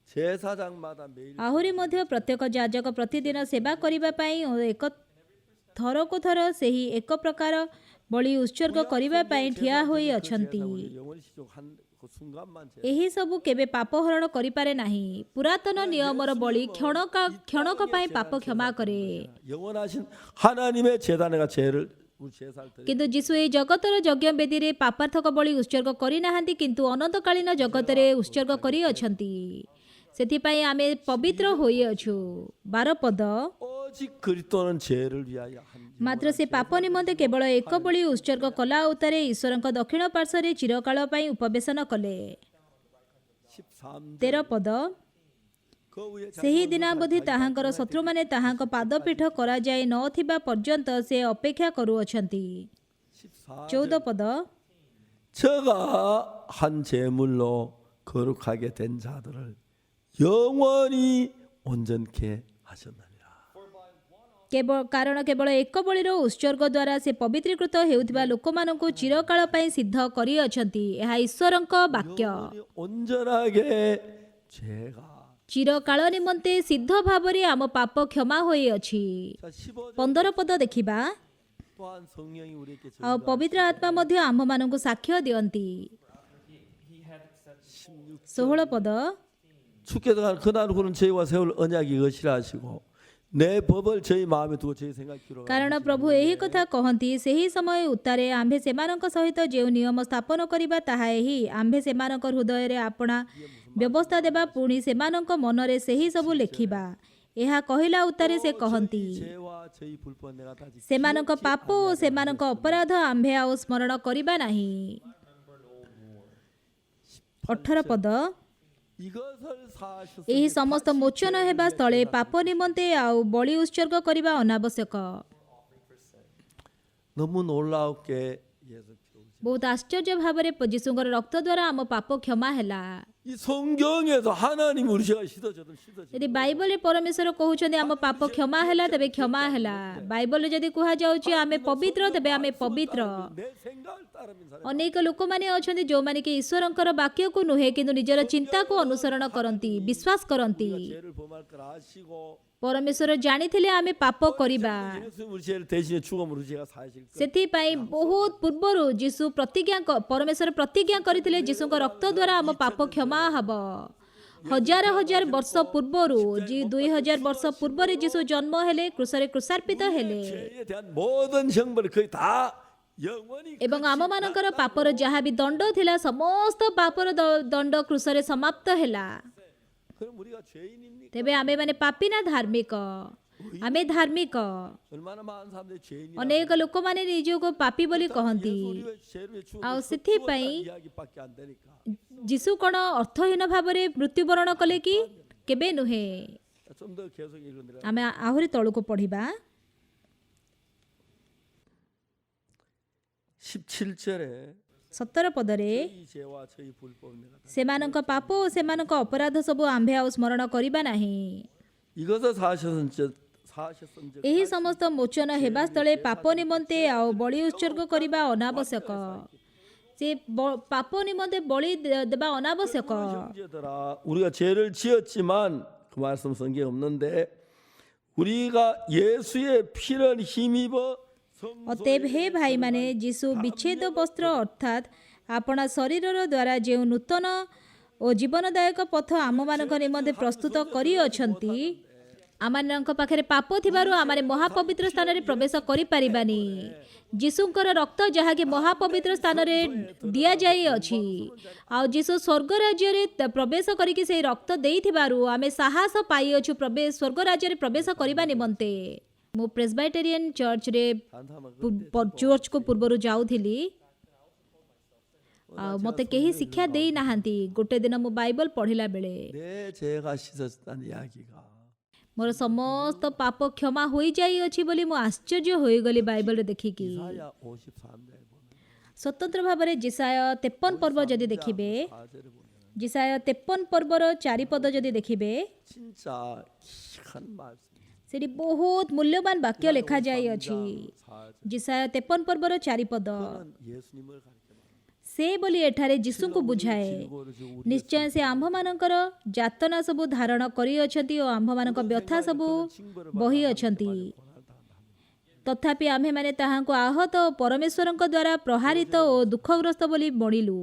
제사장마다 매일 ଆହୁରି ମଧ୍ୟ ପ୍ରତ୍ୟେକ ଯାଜକ ପ୍ରତିଦିନ ସେବା କରିବା ପାଇଁ ଓ ଏକ ଥରକୁ ଥର ସେହି ଏକ ପ୍ରକାର ବଳି ଉତ୍ସର୍ଗ କରିବା ପାଇଁ ଠିଆ ହୋଇ ଅଛନ୍ତି। 영원히 시족한 그 순간만 죄. ଏହି ସବୁ କେବେ ପାପ ହରଣ କରିପାରେ ନାହିଁ। ପୁରାତନ ନିୟମର ବଳି କ୍ଷଣକ ପାଇଁ ପାପ କ୍ଷମା କରେ, 영원하신 하나님의 제단에가 죄를 우리 제사를 드리. କିନ୍ତୁ ଯୀଶୁ ଏହି ଜଗତର ଯଜ୍ଞ ବେଦୀରେ ପାପାର୍ଥକ ବଳି ଉତ୍ସର୍ଗ କରିନାହାନ୍ତି, କିନ୍ତୁ ଅନନ୍ତକାଳୀନ ଜଗତରେ ଉତ୍ସର୍ଗ କରିଅଛନ୍ତି। ସେଥିପାଇଁ ଆମେ ପବିତ୍ର ହୋଇଅଛୁ। 12 ପଦ, 오직 그리스도는 죄를 위하여 한. ମାତ୍ର ସେ ପାପ ନିମନ୍ତେ କେବଳ ଏକ ବଳି ଉତ୍ସର୍ଗ କଲା ଉତ୍ତାରେ ଈଶ୍ୱରଙ୍କ ଦକ୍ଷିଣ ପାର୍ଶ୍ୱରେ ଚିରକାଳ ପାଇଁ ଉପବେଶନ କଲେ। 13. 13 ପଦ, 그 후에 ସେହି ଦିନାବଧି ତାହାଙ୍କର ଶତ୍ରୁମାନେ ତାହାଙ୍କ ପାଦପୀଠ କରାଯାଇ ନଥିବା ପର୍ଯ୍ୟନ୍ତ ସେ ଅପେକ୍ଷା କରୁଅଛନ୍ତି। 14. 14 ପଦ, 저가 한 제물로 거룩하게 된 자들을 영원히 온전케 하셨느니라. କାରଣ କେବଳ ଏକ ବଳିର ଉତ୍ସର୍ଗ ଦ୍ୱାରା ସେ ପବିତ୍ରୀକୃତ ହେଉଥିବା ଲୋକମାନଙ୍କୁ ଚିରକାଳ ପାଇଁ ସିଦ୍ଧ କରିଅଛନ୍ତି। ଏହା ଈଶ୍ୱରଙ୍କ ବାକ୍ୟ। 영원히 온전하게 죄가. ଚିରକାଳ ନିମନ୍ତେ ସିଦ୍ଧ ଭାବରେ ଆମ ପାପ କ୍ଷମା ହୋଇଅଛି। 자 15절 15 ପଦ ଦେଖିବା, 또한 성령이 우리에게 ଆଉ ପବିତ୍ର ଆତ୍ମା ମଧ୍ୟ ଆମ୍ଭମାନଙ୍କୁ ସାକ୍ଷ୍ୟ ଦିଅନ୍ତି। 16 ପଦ, 주께서 그날 후는 저희와 세울 언약이 것이라 하시고 내 법을 저희 마음에 두고 저희 생각기로. କାରଣ ପ୍ରଭୁ ଏହି କଥା କହନ୍ତି, ସେହି ସମୟ ଉତ୍ତାରେ ଆମ୍ଭେ ସେମାନଙ୍କ ସହିତ ଯେଉଁ ନିୟମ ସ୍ଥାପନ କରିବା ତାହା ଏହି, ଆମ୍ଭେ ସେମାନଙ୍କ ହୃଦୟରେ ଆପଣା ବ୍ୟବସ୍ଥା ଦେବା, ପୁଣି ସେମାନଙ୍କ ମନରେ ସେହି ସବୁ ଲେଖିବା। ଏହା କହିଲା ଉତ୍ତାରେ ସେ କହନ୍ତି, 죄와 저희 불법 내가 다 지키고 ସେମାନଙ୍କ ପାପ ଓ ସେମାନଙ୍କ ଅପରାଧ ଆମ୍ଭେ ଆଉ ସ୍ମରଣ କରିବା ନାହିଁ। 18 ପଦ, 이것을 사하셨으니 ଏହି ସମସ୍ତ ମୋଚନ ହେବା ସ୍ଥଳେ ପାପ ନିମନ୍ତେ ଆଉ ବଳି ଉତ୍ସର୍ଗ କରିବା ଅନାବଶ୍ୟକ। 너무 놀라웠게 예수 피로. ବହୁତ ଆଶ୍ଚର୍ଯ୍ୟ ଭାବରେ ଯୀଶୁଙ୍କର ରକ୍ତ ଦ୍ୱାରା ଆମ ପାପ କ୍ଷମା ହେଲା। 이 성경에서 하나님 우리 죄가 씻어져도 씻어져. ଯଦି ବାଇବଲରେ ପରମେଶ୍ୱର କହୁଛନ୍ତି ଆମ ପାପ କ୍ଷମା ହେଲା, ତେବେ କ୍ଷମା ହେଲା। ବାଇବଲରେ ଯଦି କୁହାଯାଉଛି ଆମେ ପବିତ୍ର, ତେବେ ଆମେ ପବିତ୍ର। 내 생각을 따르는 사람. ଅନେକ ଲୋକମାନେ ଅଛନ୍ତି ଯେଉଁମାନେ କି ଈଶ୍ୱରଙ୍କର ବାକ୍ୟକୁ ନୁହେଁ, କିନ୍ତୁ ନିଜର ଚିନ୍ତାକୁ ଅନୁସରଣ କରନ୍ତି, ବିଶ୍ୱାସ କରନ୍ତି। 죄를 범할 걸 아시고 ପରମେଶ୍ୱର ଜାଣିଥିଲେ ଆମେ ପାପ କରିବା। 예수 우리 죄를 대신해 죽음으로 죄가 사하실 것. ସେଥିପାଇଁ ବହୁତ ପୂର୍ବରୁ ଯୀଶୁ ପରମେଶ୍ୱର ପ୍ରତିଜ୍ଞା କରିଥିଲେ, ଯୀଶୁଙ୍କ ରକ୍ତ ଦ୍ୱାରା ଆମ ପାପ କ୍ଷମା ହେବ। ହଜାର ହଜାର ବର୍ଷ ପୂର୍ବରୁ, 2000 ବର୍ଷ ପୂର୍ବରେ ଯୀଶୁ ଜନ୍ମ ହେଲେ, କ୍ରୁଶରେ କୃଷାର୍ପିତ ହେଲେ 죄에 대한 모든 형벌을 거의 다 영원히. ଏବଂ ଆମମାନଙ୍କର ପାପର ଯାହା ବି ଦଣ୍ଡ ଥିଲା, ସମସ୍ତ ପାପର ଦଣ୍ଡ କ୍ରୁଶରେ ସମାପ୍ତ ହେଲା। 그럼 우리가 죄인입니까? ତେବେ ଆମେମାନେ ପାପୀ ନା ଧାର୍ମିକ? ଆମେ ଧାର୍ମିକ। 얼마나 많은 사람들이 죄인이라고. ଅନେକ ଲୋକମାନେ ନିଜକୁ ପାପୀ ବୋଲି କହନ୍ତି। 우리의 죄를 ଆଉ 죽었다는 ସେଥିପାଇଁ 이야기밖에 안 되니까. ଯୀଶୁ କ'ଣ ଅର୍ଥହୀନ ଭାବରେ ମୃତ୍ୟୁବରଣ କଲେ କି? କେବେ ନୁହେଁ। 좀 더 계속 읽으니까 ଆମେ ଆହୁରି ତଳକୁ ପଢ଼ିବା। 17절에 17 ପଦରେ, 이 죄와 저희 불법 내가 다. ସେମାନଙ୍କ ପାପ ଓ ସେମାନଙ୍କ ଅପରାଧ ସବୁ ଆମ୍ଭେ ଆଉ ସ୍ମରଣ କରିବା ନାହିଁ। 이것을 사하셨은즉 ଏହି ସମସ୍ତ ମୋଚନ ହେବା ସ୍ଥଳେ ପାପ ନିମନ୍ତେ ଆଉ ବଳି ଉତ୍ସର୍ଗ କରିବା ଅନାବଶ୍ୟକ। ସେ ପାପ ନିମନ୍ତେ ବଳି ଦେବା ଅନାବଶ୍ୟକ। 형제들아 우리가 죄를 지었지만 그 말씀 성경에 없는데 우리가 예수의 피를 힘입어 ଅତେବ ହେ ଭାଇମାନେ ଯୀଶୁ ବିଚ୍ଛେଦ ବସ୍ତ୍ର ଅର୍ଥାତ୍ ଆପଣା ଶରୀରର ଦ୍ୱାରା ଯେଉଁ ନୂତନ ଓ ଜୀବନଦାୟକ ପଥ ଆମମାନଙ୍କ ନିମନ୍ତେ ପ୍ରସ୍ତୁତ କରିଅଛନ୍ତି, ଆମମାନଙ୍କ ପାଖରେ ପାପ ଥିବାରୁ ଆମେ ମହାପବିତ୍ର ସ୍ଥାନରେ ପ୍ରବେଶ କରିପାରିବାନି। ଯୀଶୁଙ୍କର ରକ୍ତ ଯାହାକି ମହାପବିତ୍ର ସ୍ଥାନରେ ଦିଆଯାଇଅଛି, ଆଉ ଯୀଶୁ ସ୍ୱର୍ଗ ରାଜ୍ୟରେ ପ୍ରବେଶ କରିକି ସେହି ରକ୍ତ ଦେଇଥିବାରୁ ଆମେ ସାହସ ପାଇଅଛୁ ସ୍ୱର୍ଗ ରାଜ୍ୟରେ ପ୍ରବେଶ କରିବା ନିମନ୍ତେ। ମୁଁ ପ୍ରେସବାଇଟେରିଆନ ଚର୍ଚ୍ଚରେ ଚର୍ଚ୍ଚକୁ ପୂର୍ବରୁ ଯାଉଥିଲି, ଆଉ ମୋତେ କେହି ଶିକ୍ଷା ଦେଇନାହାନ୍ତି। ଗୋଟେ ଦିନ ମୁଁ ବାଇବଲ ପଢ଼ିଲା ବେଳେ 내 죄가 씻어졌다는 이야기가 ମୋର ସମସ୍ତ ପାପ କ୍ଷମା ହୋଇଯାଇଅଛି ବୋଲି ମୁଁ ଆଶ୍ଚର୍ଯ୍ୟ ହୋଇଗଲି ବାଇବଲରେ ଦେଖିକି। 이사야 53장에 보면 ସ୍ୱତନ୍ତ୍ର ଭାବରେ ଜିସାୟ 53 ପର୍ବ ଯଦି ଦେଖିବେ, 4절에 보면 ଜିସାୟ 53 ପର୍ବର 4 ପଦ ଯଦି ଦେଖିବେ, 진짜 큰 말씀. ସେଠି ବହୁତ ମୂଲ୍ୟବାନ ବାକ୍ୟ ଲେଖାଯାଇଅଛି। ଜିସାୟ 53 ପର୍ବର 4 ପଦ 예수님을 가리켜 ସେ ବୋଲି ଏଠାରେ ଯୀଶୁଙ୍କୁ ବୁଝାଏ। ନିଶ୍ଚୟ ସେ ଆମ୍ଭମାନଙ୍କର ଯାତନା ସବୁ ଧାରଣ କରିଅଛନ୍ତି ଓ ଆମ୍ଭମାନଙ୍କ ବ୍ୟଥା ସବୁ ବହିଅଛନ୍ତି। ତଥାପି ଆମ୍ଭେମାନେ ତାହାଙ୍କୁ ଆହତ ଓ ପରମେଶ୍ୱରଙ୍କ ଦ୍ୱାରା ପ୍ରହାରିତ ଓ ଦୁଃଖଗ୍ରସ୍ତ ବୋଲି ମଣିଲୁ।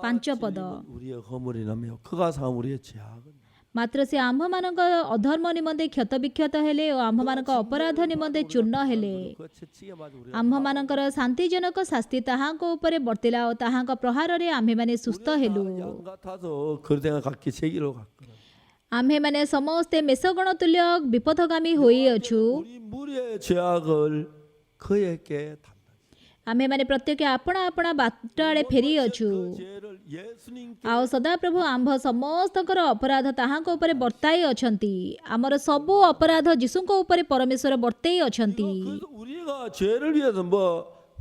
5 ପଦ 우리의 허물이라며 그가 상 우리의 죄악은 ମାତ୍ର ସେ ଆମ୍ଭମାନଙ୍କ ଅଧର୍ମ ନିମନ୍ତେ କ୍ଷତବିକ୍ଷତ ହେଲେ ଓ ଆମ୍ଭମାନଙ୍କ ଅପରାଧ ନିମନ୍ତେ ଚୂର୍ଣ୍ଣ ହେଲେ। 그 채찍에 맞아 우리가 ଆମ୍ଭମାନଙ୍କର ଶାନ୍ତିଜନକ ଶାସ୍ତି ତାହାଙ୍କ ଉପରେ ବର୍ତ୍ତିଲା ଓ ତାହାଙ୍କ ପ୍ରହାରରେ ଆମ୍ଭେମାନେ ସୁସ୍ଥ ହେଲୁ। 양 같아서 거대한 각기 세기로 갔거든. ଆମ୍ଭେମାନେ ସମସ୍ତେ ମେଷଗଣ ତୁଲ୍ୟ ବିପଥଗାମୀ ହୋଇଅଛୁ। 우리 무리의 죄악을 그에게 담당. ଆମ୍ଭେମାନେ ପ୍ରତ୍ୟେକ ଆପଣା ଆପଣା ବାଟ ଆଡ଼େ ଫେରିଅଛୁ। 죄를 예수님께 ଆଉ ସଦାପ୍ରଭୁ ଆମ୍ଭ ସମସ୍ତଙ୍କର ଅପରାଧ ତାହାଙ୍କ ଉପରେ ବର୍ତ୍ତାଇ ଅଛନ୍ତି। ଆମର ସବୁ ଅପରାଧ ଯୀଶୁଙ୍କ ଉପରେ ପରମେଶ୍ୱର ବର୍ତ୍ତାଇ ଅଛନ୍ତି। 그래서 우리가 죄를 위해서 뭐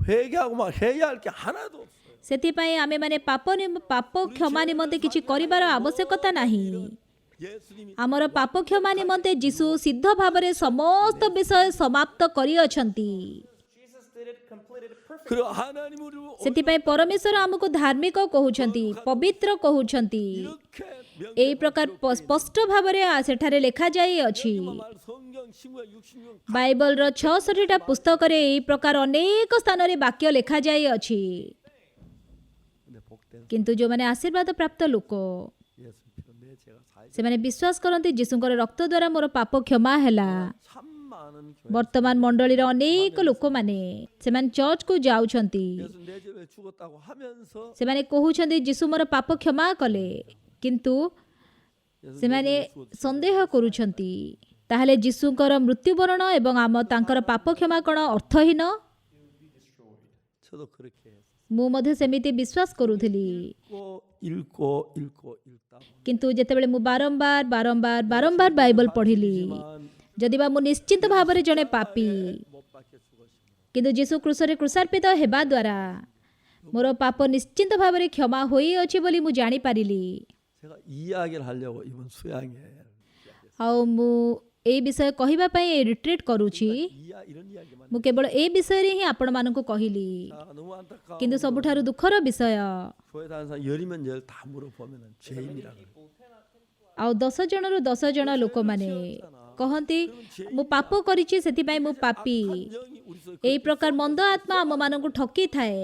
회개하고 막 해야 할 게 하나도 없어요. ସେଥିପାଇଁ ଆମେମାନେ ପାପ କ୍ଷମା ନିମନ୍ତେ କିଛି କରିବାର ଆବଶ୍ୟକତା ନାହିଁ। 예수님이 ଆମର ପାପ କ୍ଷମା ନିମନ୍ତେ ଯୀଶୁ ସିଦ୍ଧ ଭାବରେ ସମସ୍ତ ବିଷୟ ସମାପ୍ତ କରିଅଛନ୍ତି। Jesus did it, completed it perfectly. 그리고 하나님 우리를 ସେଥିପାଇଁ ପରମେଶ୍ୱର ଆମକୁ ଧାର୍ମିକ କହୁଛନ୍ତି, ପବିତ୍ର କହୁଛନ୍ତି। 이렇게 ଏହି ପ୍ରକାର ସ୍ପଷ୍ଟ ଭାବରେ ସେଠାରେ ଲେଖାଯାଇଅଛି। 말 성경 신구약 66 ବାଇବଲର 66ଟା ପୁସ୍ତକରେ ଏହି ପ୍ରକାର ଅନେକ ସ୍ଥାନରେ ବାକ୍ୟ ଲେଖାଯାଇଅଛି। 근데 복된 କିନ୍ତୁ ଯେଉଁମାନେ ଆଶୀର୍ବାଦ ପ୍ରାପ୍ତ ଲୋକ, 예수 피로 내 죄가 사해 ସେମାନେ ବିଶ୍ୱାସ କରନ୍ତି ଯୀଶୁଙ୍କର ରକ୍ତ ଦ୍ୱାରା ମୋର ପାପ କ୍ଷମା ହେଲା। 참 많은 교회 ବର୍ତ୍ତମାନ ମଣ୍ଡଳୀର ଅନେକ ଲୋକମାନେ ସେମାନେ ଚର୍ଚ୍ଚକୁ ଯାଉଛନ୍ତି, 예수 내 죄에 죽었다고 하면서 ସେମାନେ କହୁଛନ୍ତି ଯୀଶୁ ମୋର ପାପ କ୍ଷମା କଲେ, କିନ୍ତୁ ସେମାନେ ସନ୍ଦେହ କରୁଛନ୍ତି ତାହେଲେ ଯୀଶୁଙ୍କର ମୃତ୍ୟୁବରଣ ଏବଂ ତାଙ୍କର ପାପ କ୍ଷମା କ'ଣ ଅର୍ଥହୀନ? 저도 그렇게 했어요. ମୁଁ ମଧ୍ୟ ସେମିତି ବିଶ୍ୱାସ କରୁଥିଲି। 읽다 କିନ୍ତୁ ଯେତେବେଳେ ମୁଁ ବାରମ୍ବାର ବାଇବଲ ପଢ଼ିଲି, ଯଦିବା ମୁଁ ନିଶ୍ଚିତ ଭାବରେ ଜଣେ ପାପୀ, 못 박혀 죽었습니다. କିନ୍ତୁ ଯୀଶୁ କ୍ରୁଶରେ କୃଷାର୍ପିତ ହେବା ଦ୍ୱାରା ମୋର ପାପ ନିଶ୍ଚିତ ଭାବରେ କ୍ଷମା ହୋଇଅଛି ବୋଲି ମୁଁ ଜାଣିପାରିଲି। 제가 이야기를 하려고 이번 수양회 ଆଉ ମୁଁ ଏଇ ବିଷୟ କହିବା ପାଇଁ ରିଟ୍ରିଟ୍ କରୁଛି। 이런 이야기만 ମୁଁ କେବଳ ଏ ବିଷୟରେ ହିଁ ଆପଣମାନଙ୍କୁ କହିଲି। 너무 안타까워. କିନ୍ତୁ ସବୁଠାରୁ ଦୁଃଖର ବିଷୟ, 교회 다니는 사람 열이면 열 다 물어보면 죄인이라고. ଆଉ 10 ଜଣରୁ 10 ଜଣ ଲୋକମାନେ କହନ୍ତି ମୁଁ ପାପ କରିଛି ସେଥିପାଇଁ ମୁଁ ପାପୀ। 영이 우리 속에 ଏହି ପ୍ରକାର ମନ୍ଦ ଆତ୍ମା ଆମମାନଙ୍କୁ ଠକିଥାଏ।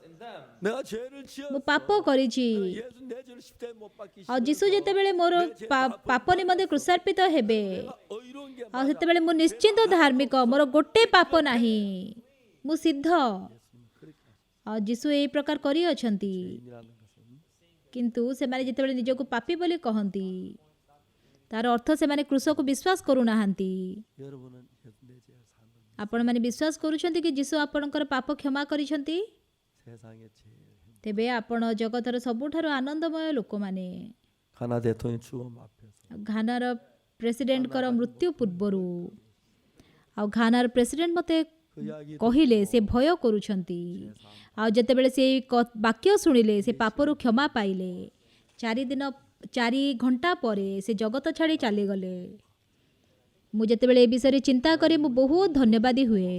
In them. 내가 죄를 지어 ମୁଁ ପାପ କରିଛି, 예수 내 죄를 십자가에 못 박기 ଆଉ ଯୀଶୁ ଯେତେବେଳେ ମୋର ପାପ ନିମନ୍ତେ କୃଷାର୍ପିତ ହେବେ, 어이로운 게 ଆଉ ସେତେବେଳେ ମୁଁ ନିଶ୍ଚିନ୍ତ ଧାର୍ମିକ, ମୋର ଗୋଟେ ପାପ ନାହିଁ, ମୁଁ ସିଦ୍ଧ। ଆଉ ଯୀଶୁ ଏହି ପ୍ରକାର କରିଅଛନ୍ତି। 죄인이라는 것은 କିନ୍ତୁ ସେମାନେ ଯେତେବେଳେ ନିଜକୁ ପାପୀ ବୋଲି କହନ୍ତି, ତାର ଅର୍ଥ ସେମାନେ କୃଷକୁ ବିଶ୍ୱାସ କରୁନାହାନ୍ତି। 여러분은 예수 내 죄를 산 겁니다. ଆପଣମାନେ ବିଶ୍ୱାସ କରୁଛନ୍ତି କି ଯୀଶୁ ଆପଣଙ୍କର ପାପ କ୍ଷମା କରିଛନ୍ତି? 세상의 제일 ତେବେ ଆପଣ ଜଗତର ସବୁଠାରୁ ଆନନ୍ଦମୟ ଲୋକମାନେ। 가나 대통령 죽음 앞에서 ଘାନାର ପ୍ରେସିଡେଣ୍ଟଙ୍କର ମୃତ୍ୟୁ ପୂର୍ବରୁ, ଆଉ ଘାନାର ପ୍ରେସିଡେଣ୍ଟ ମୋତେ 그 이야기 କହିଲେ ସେ ଭୟ କରୁଛନ୍ତି, ଆଉ ଯେତେବେଳେ ସେ ବାକ୍ୟ ଶୁଣିଲେ ସେ ପାପରୁ କ୍ଷମା ପାଇଲେ। 4 ଘଣ୍ଟା ପରେ ସେ ଜଗତ ଛାଡ଼ି ଚାଲିଗଲେ। ମୁଁ ଯେତେବେଳେ ଏ ବିଷୟରେ ଚିନ୍ତା କରେ ମୁଁ ବହୁତ ଧନ୍ୟବାଦୀ ହୁଏ।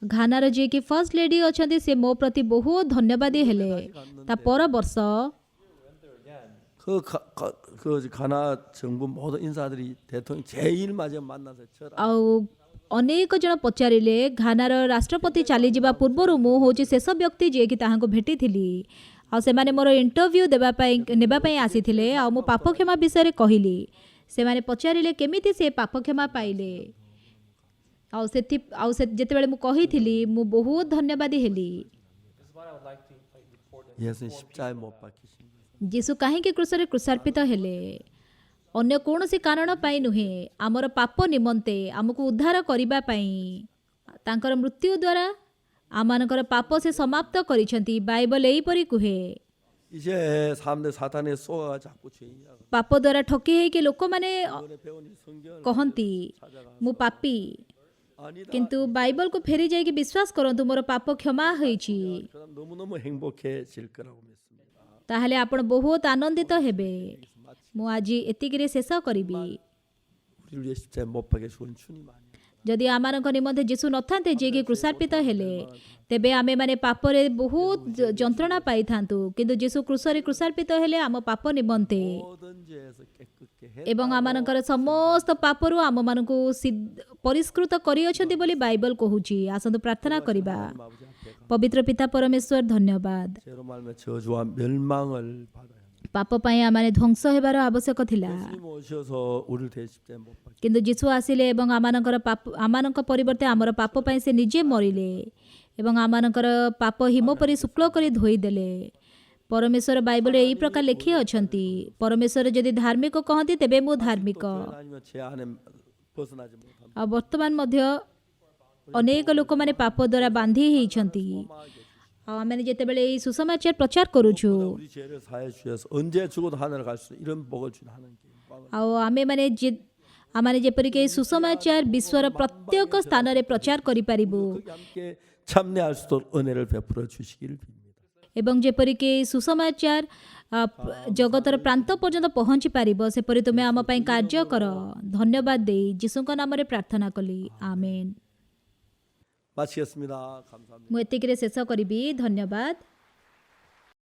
ଘାନାର ଯିଏକି ଫର୍ଷ୍ଟ ଲେଡି ଅଛନ୍ତି ସେ ମୋ ପ୍ରତି ବହୁତ ଧନ୍ୟବାଦୀ ହେଲେ। ତା ପର ବର୍ଷ 그 가나 정부 모든 인사들이 대통령 제일 마지막 만나서 절하. ଆଉ ଅନେକ ଜଣ ପଚାରିଲେ ଘାନାର ରାଷ୍ଟ୍ରପତି ଚାଲିଯିବା ପୂର୍ବରୁ ମୁଁ ହେଉଛି ଶେଷ ବ୍ୟକ୍ତି ଯିଏକି ତାହାଙ୍କୁ ଭେଟିଥିଲି। ଆଉ ସେମାନେ ମୋର ଇଣ୍ଟରଭ୍ୟୁ ନେବା ପାଇଁ ଆସିଥିଲେ। ଆଉ ମୁଁ ପାପ କ୍ଷମା ବିଷୟରେ କହିଲି। ସେମାନେ ପଚାରିଲେ କେମିତି ସେ ପାପ କ୍ଷମା ପାଇଲେ। ଆଉ ଯେତେବେଳେ ମୁଁ କହିଥିଲି ମୁଁ ବହୁତ ଧନ୍ୟବାଦୀ ହେଲି। This is what I would like to report. 예수님 십자가에 못 박히신 거예요. ଯୀଶୁ କାହିଁକି କ୍ରୁଶରେ କୃଷାର୍ପିତ ହେଲେ? ଅନ୍ୟ କୌଣସି କାରଣ ପାଇଁ ନୁହେଁ, ଆମର ପାପ ନିମନ୍ତେ, ଆମକୁ ଉଦ୍ଧାର କରିବା ପାଇଁ। ତାଙ୍କର ମୃତ୍ୟୁ ଦ୍ୱାରା ଆମମାନଙ୍କର ପାପ ସେ ସମାପ୍ତ କରିଛନ୍ତି। ବାଇବଲ ଏହିପରି କୁହେ। 이제 사람들 사탄의 쏘아 자꾸 죄인이야. ପାପ ଦ୍ୱାରା ଠକି ହେଇକି ଲୋକମାନେ 오늘 배운 이 성경을 କହନ୍ତି ମୁଁ ପାପୀ, 아니다. କିନ୍ତୁ ବାଇବଲକୁ ଫେରି ଯାଇକି ବିଶ୍ୱାସ କରନ୍ତୁ ମୋର ପାପ କ୍ଷମା ହୋଇଛି। 그럼 너무너무 행복해질 거라고 믿습니다. ତାହେଲେ ଆପଣ ବହୁତ ଆନନ୍ଦିତ ହେବେ। ମୁଁ ଆଜି ଏତିକିରେ ଶେଷ କରିବି। 우리를 위해 십자가에 못 박혀 죽은 주님 아니에요. ଯଦି ଆମମାନଙ୍କ ନିମନ୍ତେ ଯୀଶୁ ନଥାନ୍ତେ ଯିଏକି କୃଷାର୍ପିତ ହେଲେ, ତେବେ ଆମେମାନେ ପାପରେ ବହୁତ ଯନ୍ତ୍ରଣା ପାଇଥାନ୍ତୁ। କିନ୍ତୁ ଯୀଶୁ କ୍ରୁଶରେ କୃଷାର୍ପିତ ହେଲେ ଆମ ପାପ ନିମନ୍ତେ 모든 죄에서 깨끗게 해. ଏବଂ ଆମମାନଙ୍କର ସମସ୍ତ ପାପରୁ ଆମମାନଙ୍କୁ ପରିଷ୍କୃତ କରିଅଛନ୍ତି ବୋଲି ବାଇବଲ କହୁଛି। ଆସନ୍ତୁ ପ୍ରାର୍ଥନା କରିବା। 하나님 아버지 앞에 가. ପବିତ୍ର ପିତା ପରମେଶ୍ୱର ଧନ୍ୟବାଦ। 죄로 말며 저주와 멸망을 받아야 합니다. ପାପ ପାଇଁ ଆମମାନେ ଧ୍ୱଂସ ହେବାର ଆବଶ୍ୟକ ଥିଲା। 예수님 오셔서 우리를 대신 십자가에 못 박혀. କିନ୍ତୁ ଯୀଶୁ ଆସିଲେ ଏବଂ ଆମମାନଙ୍କ ପରିବର୍ତ୍ତେ ଆମର ପାପ ପାଇଁ ସେ ନିଜେ ମରିଲେ ଏବଂ ଆମମାନଙ୍କର ପାପ ହିମ ପରି ଶୁକ୍ଳ କରି ଧୋଇଦେଲେ। ପରମେଶ୍ୱର ବାଇବଲରେ ଏହି ପ୍ରକାର ଲେଖି ଅଛନ୍ତି, ପରମେଶ୍ୱର ଯଦି ଧାର୍ମିକ କହନ୍ତି ତେବେ ମୁଁ ଧାର୍ମିକ। 죄 아니면 죄 안에 벗어나지 못합니다. ଆଉ ବର୍ତ୍ତମାନ ମଧ୍ୟ ଅନେକ ଲୋକମାନେ ପାପ ଦ୍ୱାରା ବାନ୍ଧି ହେଇଛନ୍ତି। ଆଉ ଆମେ ଯେତେବେଳେ ଏହି ସୁସମାଚାର ପ୍ରଚାର କରୁଛୁ, 우리 죄를 사해 주셔서 언제 죽어도 하늘을 갈 수 이런 복을 준 하나님께 영광을. ଆଉ ଆମେମାନେ ଯେପରିକି ଏହି ସୁସମାଚାର ବିଶ୍ୱର ପ୍ରତ୍ୟେକ ସ୍ଥାନରେ ପ୍ରଚାର କରିପାରିବୁ 거기 함께 참여할 수 있도록 은혜를 베풀어 주시기를 빕니다. ଏବଂ ଯେପରିକି ଏହି ସୁସମାଚାର ଜଗତର ପ୍ରାନ୍ତ ପର୍ଯ୍ୟନ୍ତ ପହଞ୍ଚି ପାରିବ, ସେପରି ତୁମେ ଆମ ପାଇଁ କାର୍ଯ୍ୟ କର। ଧନ୍ୟବାଦ ଦେଇ ଯୀଶୁଙ୍କ ନାମରେ ପ୍ରାର୍ଥନା କଲି, ଆମେନ୍। 마치겠습니다. 감사합니다. ମୁଁ ଏତିକିରେ ଶେଷ କରିବି। ଧନ୍ୟବାଦ।